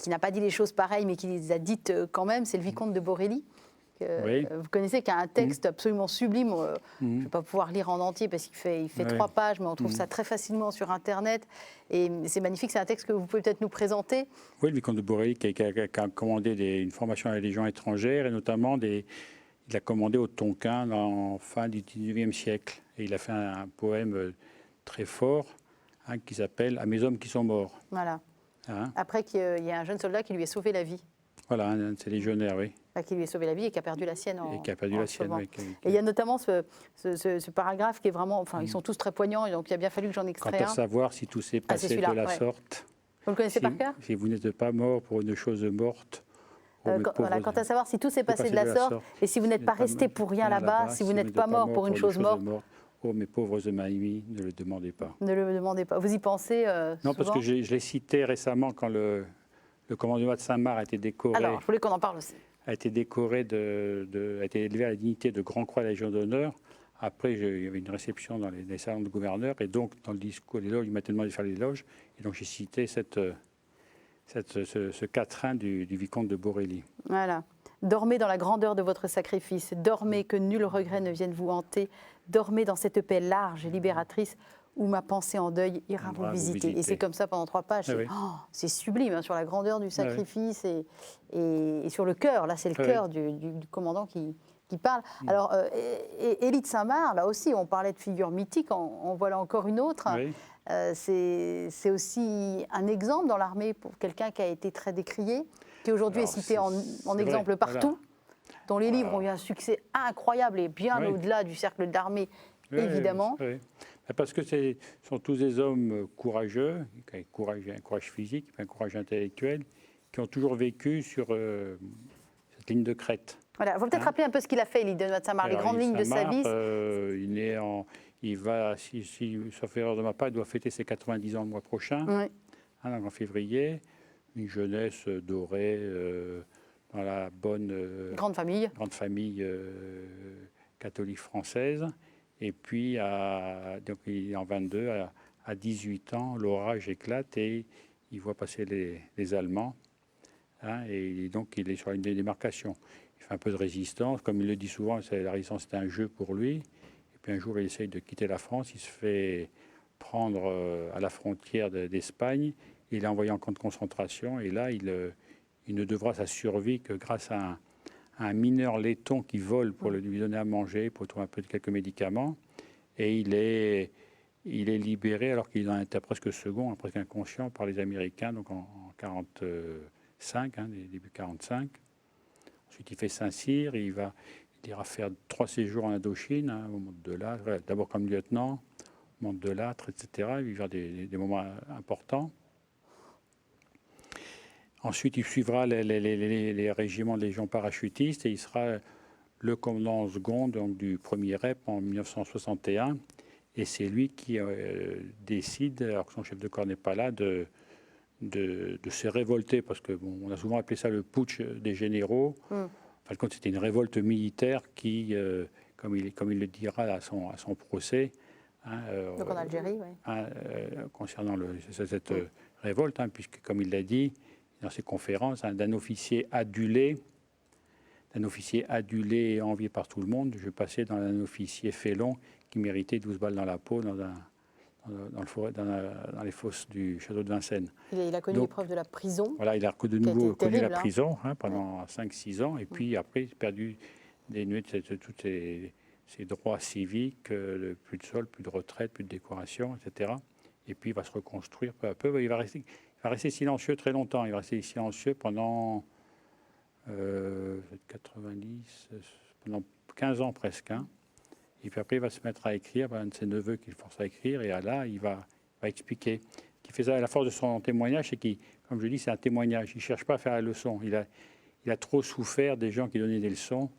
n'a pas dit les choses pareilles, mais qui les a dites quand même, c'est le vicomte de Borelli. Vous connaissez, qui a un texte absolument sublime. Je ne vais pas pouvoir lire en entier parce qu'il fait 3 pages, mais on trouve ça très facilement sur Internet. Et c'est magnifique, c'est un texte que vous pouvez peut-être nous présenter. Oui, le vicomte de Borelli qui a commandé une formation à la Légion étrangère, et notamment il a commandé au Tonkin en fin du XIXe siècle. Et il a fait un poème très fort qui s'appelle « À mes hommes qui sont morts ». Voilà. Après qu'il y ait un jeune soldat qui lui ait sauvé la vie. Voilà, un de ces légionnaires, oui. Qui lui a sauvé la vie et qui a perdu la sienne. Et qui a perdu la sienne, oui. Et il y a notamment ce paragraphe qui est vraiment... Enfin, ils sont tous très poignants, donc il a bien fallu que j'en extrais Quant un. à savoir si tout s'est passé de la sorte... Vous le connaissez par cœur? Si vous n'êtes pas mort pour une chose morte... Quant à savoir si tout s'est passé de la sorte, et si vous n'êtes pas resté pour rien là-bas, si vous n'êtes pas mort pour une chose morte... Oh, mes pauvres amis, ne le demandez pas. Ne le demandez pas. Vous y pensez Non, parce que je l'ai cité récemment quand le commandement de Saint-Marc a été décoré. Alors, je voulais qu'on en parle aussi. A été décoré, a été élevé à la dignité de Grand Croix de la Légion d'honneur. Après, il y avait une réception dans les salons de gouverneurs, et donc dans le discours d'éloge, il m'a tellement dit de faire l'éloge, et donc j'ai cité ce quatrain du vicomte de Borelli. Voilà. Dormez dans la grandeur de votre sacrifice, dormez que nul regret ne vienne vous hanter, dormez dans cette paix large et libératrice où ma pensée en deuil ira vous visiter. Et c'est comme ça pendant 3 pages. C'est sublime, hein, sur la grandeur du sacrifice et sur le cœur. Là, c'est le cœur du commandant qui parle. Alors, Élie de Saint-Marc, là aussi, on parlait de figure mythique, en voilà encore une autre. Oui. C'est aussi un exemple dans l'armée pour quelqu'un qui a été très décrié, qui aujourd'hui est cité en exemple partout, dont les livres ont eu un succès incroyable et bien au-delà du cercle d'armée, évidemment. Oui. Parce que ce sont tous des hommes courageux, un courage physique, un courage intellectuel, qui ont toujours vécu sur cette ligne de crête. Voilà, il faut peut-être rappeler un peu ce qu'il a fait, Élie de Saint-Marc, les grandes lignes de sa vie. Il va, sauf erreur de ma part, il doit fêter ses 90 ans le mois prochain, en février. Une jeunesse dorée dans la bonne grande famille catholique française. Et puis, donc, il est en 22, à 18 ans, l'orage éclate et il voit passer les Allemands. Et donc, il est sur une démarcation. Il fait un peu de résistance. Comme il le dit souvent, la résistance, c'est un jeu pour lui. Et puis, un jour, il essaye de quitter la France. Il se fait prendre à la frontière d'Espagne. Il est envoyé en camp de concentration. Et là, il ne devra sa survie que grâce à un mineur laiton qui vole pour lui donner à manger, pour trouver quelques médicaments. Et il est libéré alors qu'il en était presque second, presque inconscient par les Américains, donc en 45, début 45. Ensuite, il fait Saint-Cyr, il ira faire 3 séjours en Indochine, au Mont-de-Lattre, d'abord comme lieutenant, au Mont-de-Lattre, etc. Il vivra des moments importants. Ensuite, il suivra les régiments de légion parachutistes et il sera le commandant second donc, du 1er REP en 1961. Et c'est lui qui décide, alors que son chef de corps n'est pas là, de se révolter, parce que on a souvent appelé ça le putsch des généraux. En fin de compte, c'était une révolte militaire qui, comme il le dira à son procès, donc en Algérie, concernant cette révolte, puisque, comme il l'a dit dans ses conférences, d'un officier adulé et envié par tout le monde, je passais dans un officier félon qui méritait 12 balles dans la peau dans les fosses du château de Vincennes. Il a connu l'épreuve de la prison. Voilà, il a de nouveau connu la prison pendant 5-6 ans, et puis après, il a perdu tous ses droits civiques, plus de sol, plus de retraite, plus de décoration, etc. Et puis il va se reconstruire peu à peu. Il va rester silencieux très longtemps. Il va rester silencieux pendant pendant 15 ans presque. Et puis après, il va se mettre à écriire, un de ses neveux qui le force à écrire, et là, il va expliquer. Qui fait ça à la force de son témoignage, c'est qu'il, comme je dis, c'est un témoignage. Il ne cherche pas à faire la leçon. Il a trop souffert des gens qui donnaient des leçons.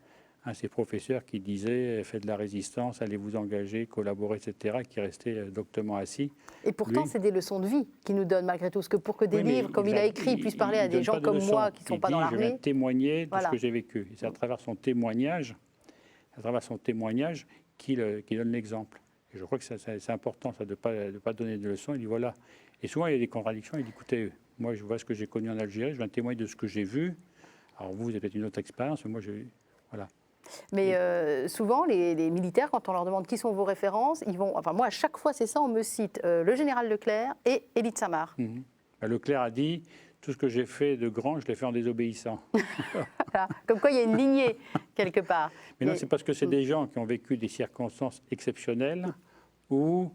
Ces professeurs qui disaient « faites de la résistance, allez vous engager, collaborer, etc., qui restaient doctement assis. Et pourtant, c'est des leçons de vie qu'il nous donne malgré tout. Parce que pour que des livres, comme il a écrit, puissent parler à des gens comme moi qui ne sont pas dans l'armée. Je viens témoigner de ce que j'ai vécu. Et c'est à travers son témoignage, qu'il donne l'exemple. Et je crois que c'est important ça, de ne pas donner de leçons. Il dit voilà. Et souvent, il y a des contradictions. Il dit écoutez, moi, je vois ce que j'ai connu en Algérie, je viens témoigner de ce que j'ai vu. Alors vous avez peut-être une autre expérience, mais moi, voilà. Mais souvent, les militaires, quand on leur demande qui sont vos références, ils vont. Enfin, moi, à chaque fois, c'est ça, on me cite le général Leclerc et Élie de Saint-Marc. Leclerc a dit tout ce que j'ai fait de grand, je l'ai fait en désobéissant. Voilà. Comme quoi, il y a une lignée quelque part. Mais non, c'est parce que c'est des gens qui ont vécu des circonstances exceptionnelles où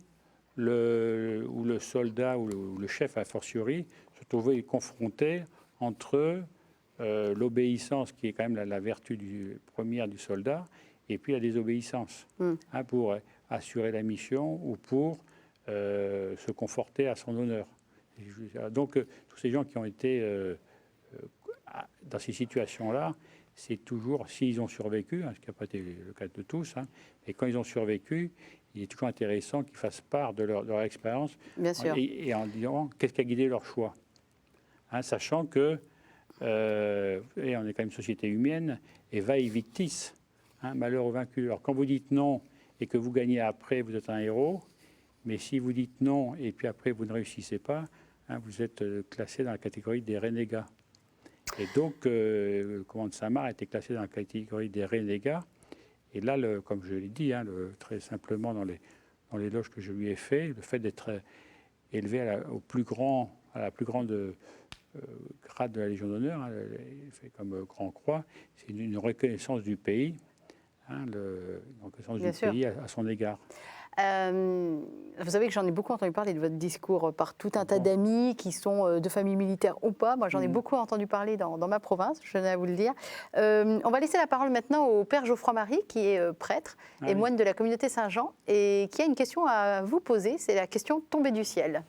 le soldat ou le chef, a fortiori, se trouvait confronté entre l'obéissance, qui est quand même la vertu première du soldat, et puis la désobéissance, pour assurer la mission ou pour se conforter à son honneur. Donc, tous ces gens qui ont été dans ces situations-là, c'est toujours, s'ils ont survécu, ce qui n'a pas été le cas de tous, et quand ils ont survécu, il est toujours intéressant qu'ils fassent part de leur expérience. Bien sûr. Et en disant qu'est-ce qui a guidé leur choix. Sachant que et on est quand même une société humaine, et vae victis, malheur au vaincu. Alors quand vous dites non et que vous gagnez après, vous êtes un héros, mais si vous dites non et puis après vous ne réussissez pas, vous êtes classé dans la catégorie des renégats. Et donc, le commandant de Saint-Marc a été classé dans la catégorie des renégats. Et là, comme je l'ai dit, très simplement dans l'éloge que je lui ai fait, le fait d'être élevé à la plus grande grade de la Légion d'honneur, fait comme Grand Croix, c'est une reconnaissance du pays, une reconnaissance du pays à son égard. Vous savez que j'en ai beaucoup entendu parler de votre discours par tout un tas d'amis qui sont de famille militaire ou pas. Moi, j'en ai beaucoup entendu parler dans ma province, je tenais à vous le dire. On va laisser la parole maintenant au père Geoffroy-Marie, qui est prêtre et moine de la communauté Saint-Jean, et qui a une question à vous poser. C'est la question tombée du ciel.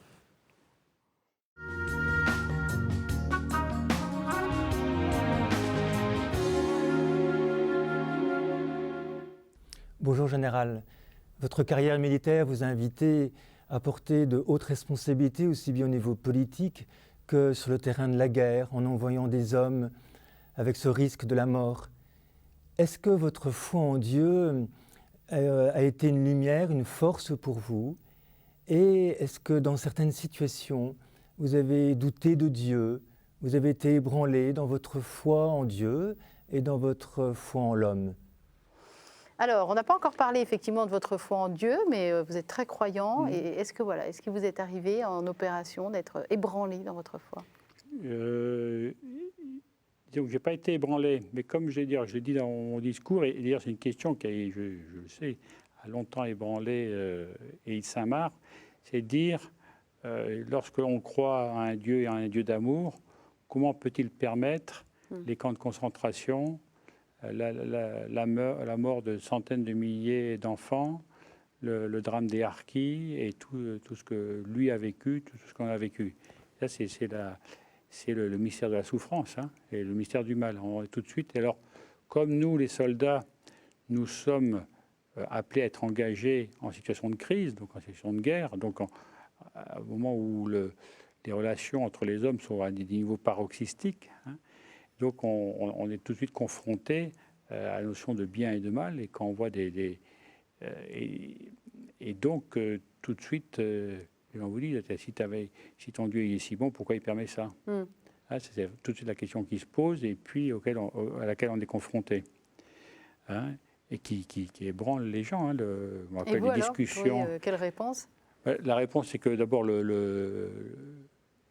Bonjour Général. Votre carrière militaire vous a invité à porter de hautes responsabilités, aussi bien au niveau politique que sur le terrain de la guerre, en envoyant des hommes avec ce risque de la mort. Est-ce que votre foi en Dieu a été une lumière, une force pour vous? Et est-ce que dans certaines situations, vous avez douté de Dieu, vous avez été ébranlé dans votre foi en Dieu et dans votre foi en l'homme? Alors, on n'a pas encore parlé effectivement de votre foi en Dieu, mais vous êtes très croyant. Et est-ce qu'il vous est arrivé en opération d'être ébranlé dans votre foi? Je n'ai pas été ébranlé, mais comme je l'ai dit dans mon discours, et d'ailleurs c'est une question qui, je le sais, a longtemps ébranlé Élie de Saint-Marc, c'est de dire, lorsque l'on croit à un Dieu et à un Dieu d'amour, comment peut-il permettre les camps de concentration, la mort de centaines de milliers d'enfants, le drame des harkis et tout ce que lui a vécu, tout ce qu'on a vécu. Ça, c'est le mystère de la souffrance et le mystère du mal. Tout de suite. Et alors, comme nous, les soldats, nous sommes appelés à être engagés en situation de crise, donc en situation de guerre, donc au moment où les relations entre les hommes sont à des niveaux paroxystiques, donc on est tout de suite confronté à la notion de bien et de mal, et quand on voit et donc tout de suite, on vous dit, si ton Dieu est si bon, pourquoi il permet ça? C'est tout de suite la question qui se pose et puis à laquelle on est confronté, et qui ébranle les gens. Je me rappelle des discussions. Quelle réponse? La réponse, c'est que d'abord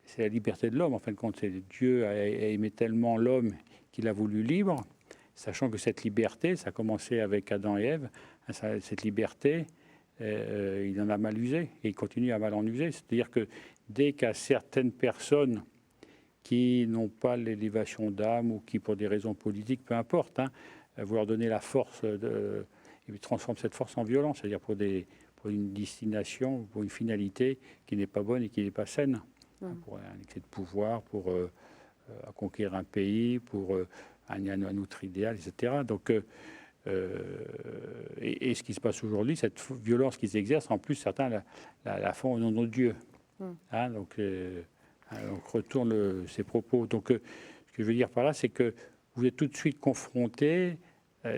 c'est la liberté de l'homme, en fin de compte. C'est Dieu a aimé tellement l'homme qu'il a voulu libre, sachant que cette liberté, ça a commencé avec Adam et Ève, cette liberté, il en a mal usé et il continue à mal en user. C'est-à-dire que dès qu'à certaines personnes qui n'ont pas l'élévation d'âme ou qui, pour des raisons politiques, peu importe, vous leur donnez la force, ils transforment cette force en violence, c'est-à-dire pour une destination, pour une finalité qui n'est pas bonne et qui n'est pas saine. Pour un excès de pouvoir, pour conquérir un pays, pour un autre idéal, etc. Donc, et ce qui se passe aujourd'hui, cette violence qui s'exerce, en plus, certains la font au nom de Dieu. Donc, on retourne ces propos. Donc, ce que je veux dire par là, c'est que vous êtes tout de suite confrontés.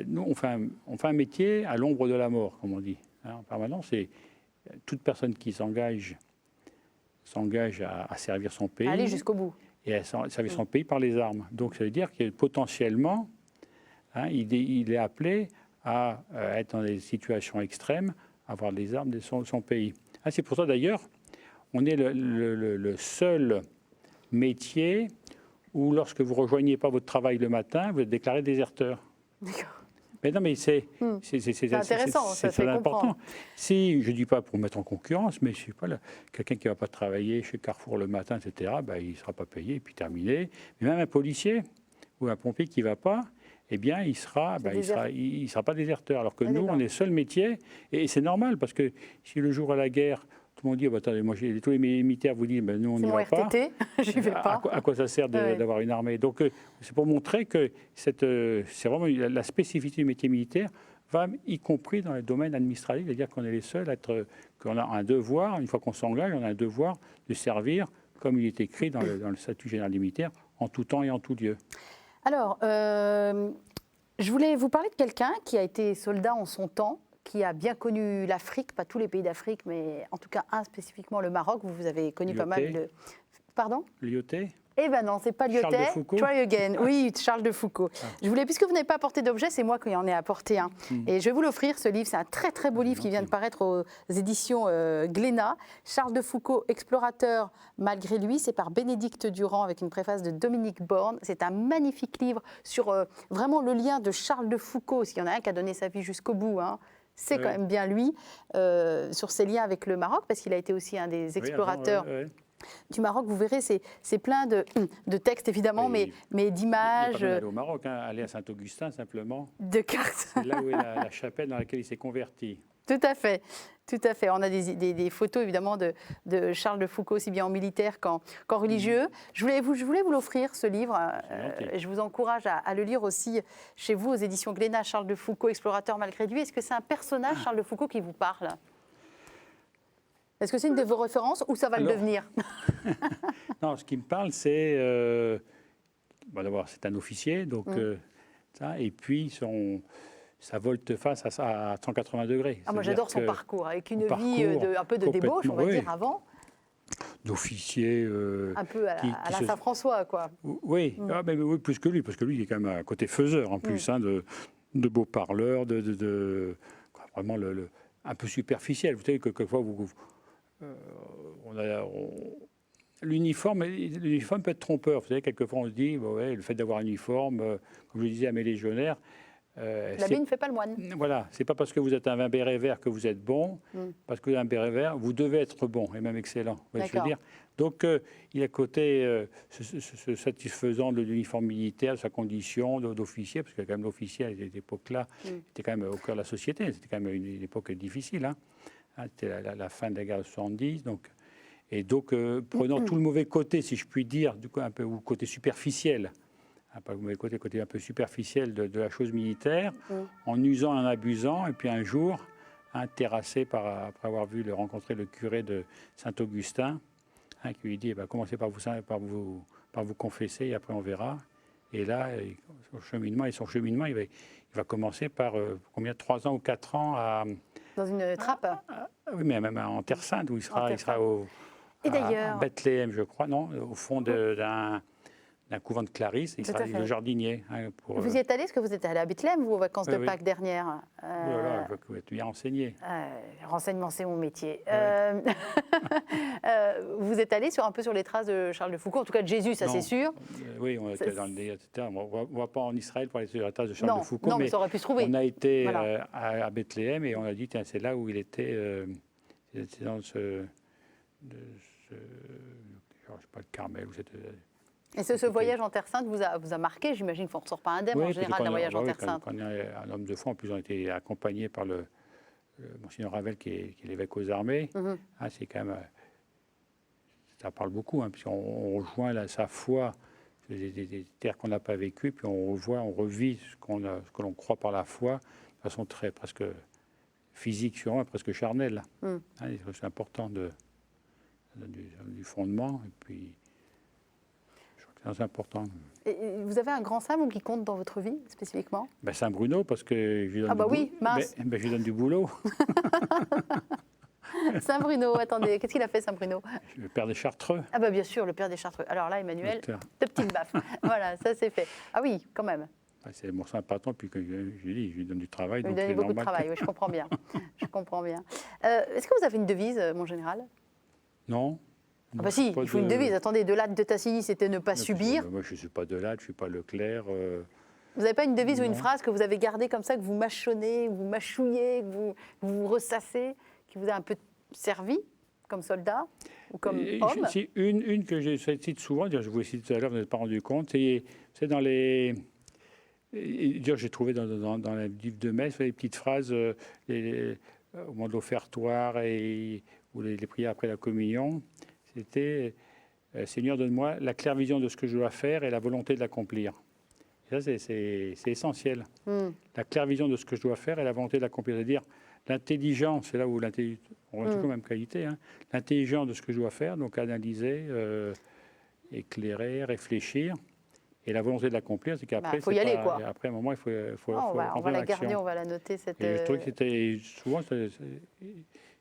Nous, on fait un métier à l'ombre de la mort, comme on dit. En permanence, c'est toute personne qui s'engage à servir son pays. Aller jusqu'au bout. Et à servir son pays par les armes. Donc ça veut dire que potentiellement, il est appelé à être dans des situations extrêmes, à avoir les armes de son pays. C'est pour ça d'ailleurs, on est le seul métier où lorsque vous ne rejoignez pas votre travail le matin, vous êtes déclaré déserteur. D'accord. Mais non, mais c'est intéressant, ça fait important. Si, je ne dis pas pour mettre en concurrence, mais je ne sais pas, quelqu'un qui ne va pas travailler chez Carrefour le matin, etc., il ne sera pas payé, et puis terminé. Mais même un policier, ou un pompier qui ne va pas, eh bien, il sera pas déserteur. Alors que nous, on est seul métier, et c'est normal, parce que si le jour à la guerre, tout le monde dit, attendez, moi, tous les militaires vous disent, nous, on n'y va pas. J'y vais pas. À quoi ça sert d'avoir une armée? Donc, c'est pour montrer que c'est vraiment la spécificité du métier militaire, y compris dans les domaines administratifs, c'est-à-dire qu'on est les seuls qu'on a un devoir, une fois qu'on s'engage, on a un devoir de servir, comme il est écrit dans le statut général des militaires, en tout temps et en tout lieu. Alors, je voulais vous parler de quelqu'un qui a été soldat en son temps, qui a bien connu l'Afrique, pas tous les pays d'Afrique, mais en tout cas spécifiquement le Maroc. Vous avez connu pas mal de... Pardon? Lyoté? Eh bien non, c'est pas Lyotet. Try again. Oui, Charles de Foucault. Je voulais, puisque vous n'avez pas apporté d'objet, c'est moi qui en ai apporté un. Et je vais vous l'offrir, ce livre. C'est un très très beau livre qui vient de paraître aux éditions Glénat. Charles de Foucault, explorateur malgré lui. C'est par Bénédicte Durand avec une préface de Dominique Borne. C'est un magnifique livre sur vraiment le lien de Charles de Foucault. S'il y en a un qui a donné sa vie jusqu'au bout, c'est quand même bien lui, sur ses liens avec le Maroc, parce qu'il a été aussi un des explorateurs. Du Maroc, vous verrez, c'est plein de textes évidemment, mais d'images. Il n'est pas allé au Maroc, aller à Saint-Augustin simplement. De cartes. C'est là où est la chapelle dans laquelle il s'est converti. Tout à fait, tout à fait. On a des photos évidemment de Charles de Foucault, aussi bien en militaire qu'en religieux. Je voulais vous l'offrir, ce livre. Je vous encourage à le lire aussi chez vous aux éditions Glénat. Charles de Foucault, explorateur malgré lui. Est-ce que c'est un personnage, Charles de Foucault, qui vous parle ? Est-ce que c'est une de vos références ou ça va le devenir? Non, ce qui me parle, c'est... d'abord, c'est un officier, donc et puis sa volte-face à 180 degrés. Moi, j'adore son parcours, avec une vie un peu de débauche, on va dire, avant. D'officier... un peu à la Saint-François, quoi. Oui, mais oui, plus que lui, parce que lui, il est quand même un côté faiseur, en plus, de beau parleur, vraiment un peu superficiel. Vous savez que quelquefois, l'uniforme peut être trompeur. Vous savez, quelquefois on se dit, le fait d'avoir un uniforme, comme je disais à mes légionnaires... L'habit ne fait pas le moine. Voilà, c'est pas parce que vous êtes un béret vert que vous êtes bon, parce que vous êtes un béret vert, vous devez être bon, et même excellent. Vous voyez ce que je veux dire? Donc, il y a côté ce satisfaisant de l'uniforme militaire, de sa condition d'officier, parce que quand même l'officier à cette époque-là était quand même au cœur de la société, c'était quand même une époque difficile, c'était la fin de la guerre de 70, donc prenant tout le mauvais côté, si je puis dire, du coup, un peu, ou le côté superficiel, pas le mauvais côté un peu superficiel de la chose militaire, en usant, en abusant, et puis un jour, terrassé après avoir rencontré le curé de Saint-Augustin, qui lui dit, commencez par vous confesser, et après on verra. Et là, son cheminement, il va commencer par 3 ans ou 4 ans à... Dans une trappe. Oui, mais même en Terre Sainte, où il sera à Bethléem, je crois, non, au fond d'un couvent de Clarisse. Il sera le jardinier. Vous y êtes allé? Est-ce que vous êtes allé à Bethléem, vous, aux vacances de Pâques dernières? Voilà, vous êtes bien renseigné. Renseignement, c'est mon métier. Vous êtes allé un peu sur les traces de Charles de Foucault, en tout cas de Jésus, ça c'est sûr. Oui, on était dans on ne va pas en Israël pour aller sur les traces de Charles de Foucault, mais ça aurait pu se trouver. On a été à Bethléem et on a dit, tiens, c'est là où il était, c'est dans je ne sais pas, le Carmel. Et ce voyage en Terre Sainte vous a marqué? J'imagine qu'on ne ressort pas indemne en général d'un voyage en Terre Sainte. Quand on est un homme de foi, en plus on a été accompagné par le Monseigneur Ravel qui est l'évêque aux armées. C'est quand même... ça parle beaucoup, puisqu'on rejoint sa foi, des terres qu'on n'a pas vécues, puis on revit ce que l'on croit par la foi, de façon très presque physique, sûrement, presque charnelle. C'est important du fondement, et puis... C'est important. Et vous avez un grand saint, vous, qui compte dans votre vie, spécifiquement? Saint Bruno, parce que je lui donne, je lui donne du boulot. Saint Bruno, attendez, qu'est-ce qu'il a fait, Saint Bruno? Le père des Chartreux. Bien sûr, le père des Chartreux. Alors là, Emmanuel, de petites baffes. Voilà, ça c'est fait. Ah oui, quand même. C'est mon saint patron, puis que je lui donne du travail. Vous lui donnez beaucoup de travail, oui, je comprends bien. Est-ce que vous avez une devise, mon général? Non. Si, il faut une devise. Attendez, de Lattre de Tassigny, c'était ne pas subir. Moi, je ne suis pas de Lattre, je ne suis pas Leclerc. Vous n'avez pas une devise ou une phrase que vous avez gardée comme ça, que vous mâchonnez, que vous mâchouillez, que vous ressassez, qui vous a un peu servi comme soldat? ou comme homme? Une que je cite souvent, je vous cite tout à l'heure, vous n'êtes pas rendu compte, c'est dans les... J'ai trouvé dans le livre de Metz, les petites phrases au moment de l'offertoire ou les prières après la communion. C'était « Seigneur, donne-moi la claire vision de ce que je dois faire et la volonté de l'accomplir ». Ça, c'est essentiel. La claire vision de ce que je dois faire et la volonté de l'accomplir. C'est-à-dire l'intelligence, c'est là où l'intelligence, on a toujours la même qualité, hein, l'intelligence de ce que je dois faire, donc analyser, éclairer, réfléchir. Et la volonté de l'accomplir, c'est qu'après, faut y aller, quoi. Après un moment, il faut on va la garder, on va la noter. Je trouve que c'était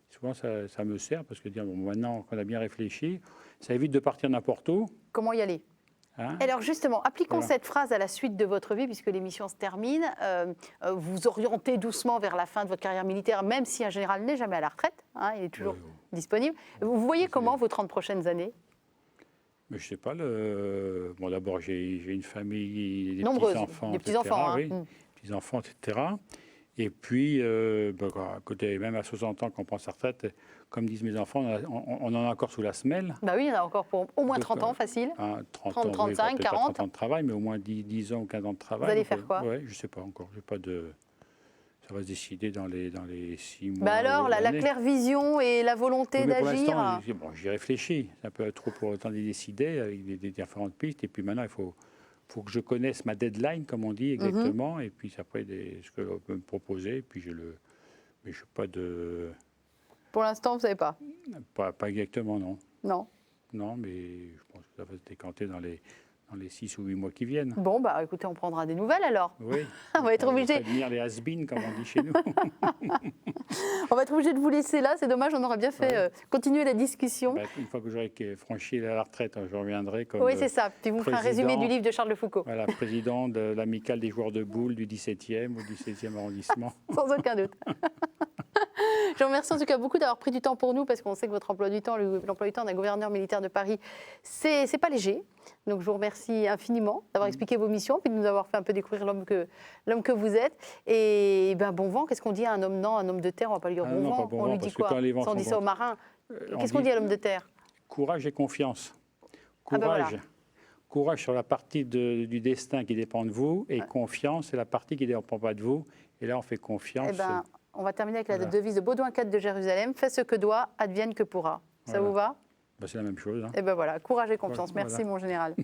souvent ça me sert parce que dire bon, maintenant qu'on a bien réfléchi, ça évite de partir n'importe où. Comment y aller? Alors justement, appliquons cette phrase à la suite de votre vie, puisque l'émission se termine. Vous orientez doucement vers la fin de votre carrière militaire, même si un général n'est jamais à la retraite, hein, il est toujours disponible. Vous voyez comment vos 30 prochaines années? Mais je ne sais pas. Bon, d'abord, j'ai une famille, des petits-enfants, petits-enfants, petits-enfants, etc. Et puis, à côté, même à 60 ans, quand on prend sa retraite, comme disent mes enfants, on en a encore sous la semelle. Bah oui, il y en a encore pour au moins 30 ans, facile. 30, 35, 40. 30 ans de travail, mais au moins 10 ans ou 15 ans de travail. Vous allez faire quoi? Je ne sais pas encore. J'ai pas de... Ça va se décider dans les 6 mois. Alors, la claire vision et la volonté d'agir. J'y réfléchis. C'est un peu trop pour autant de décider avec des différentes pistes. Et puis maintenant, il faut que je connaisse ma deadline, comme on dit exactement. Et puis après, ce que l'on peut me proposer. Et puis mais je suis pas de... Pour l'instant, vous ne savez pas? Pas exactement, non. Non. Non, mais je pense que ça va se décanter dans les 6 ou 8 mois qui viennent. Bon, écoutez, on prendra des nouvelles alors. Oui. On va être obligé. Prévenir les has-been, comme on dit chez nous. On va être obligé de vous laisser là. C'est dommage, on aurait bien fait continuer la discussion. Une fois que j'aurai franchi la retraite, je reviendrai comme. Oui, c'est ça. Puis vous ferez un résumé du livre de Charles de Foucault. Voilà, président de l'amicale des joueurs de boules du 17e ou du 16e arrondissement. Sans aucun doute. Je vous remercie en tout cas beaucoup d'avoir pris du temps pour nous, parce qu'on sait que votre emploi du temps, l'emploi du temps d'un gouverneur militaire de Paris, c'est pas léger. Donc je vous remercie infiniment d'avoir expliqué vos missions, puis de nous avoir fait un peu découvrir l'homme que vous êtes. Et bon vent, qu'est-ce qu'on dit à un homme un homme de terre? On va pas lui dire bon vent. On lui dit quoi? On dit ça aux marins. Qu'est-ce qu'on dit à l'homme de terre? Courage et confiance. Courage. Voilà. Courage sur la partie du destin qui dépend de vous, et confiance, c'est la partie qui ne dépend pas de vous. Et là, on fait confiance. On va terminer avec la devise de Baudouin IV de Jérusalem. Fais ce que doit, advienne que pourra. Ça vous va? C'est la même chose. Hein. Voilà, courage et confiance. Merci, mon général.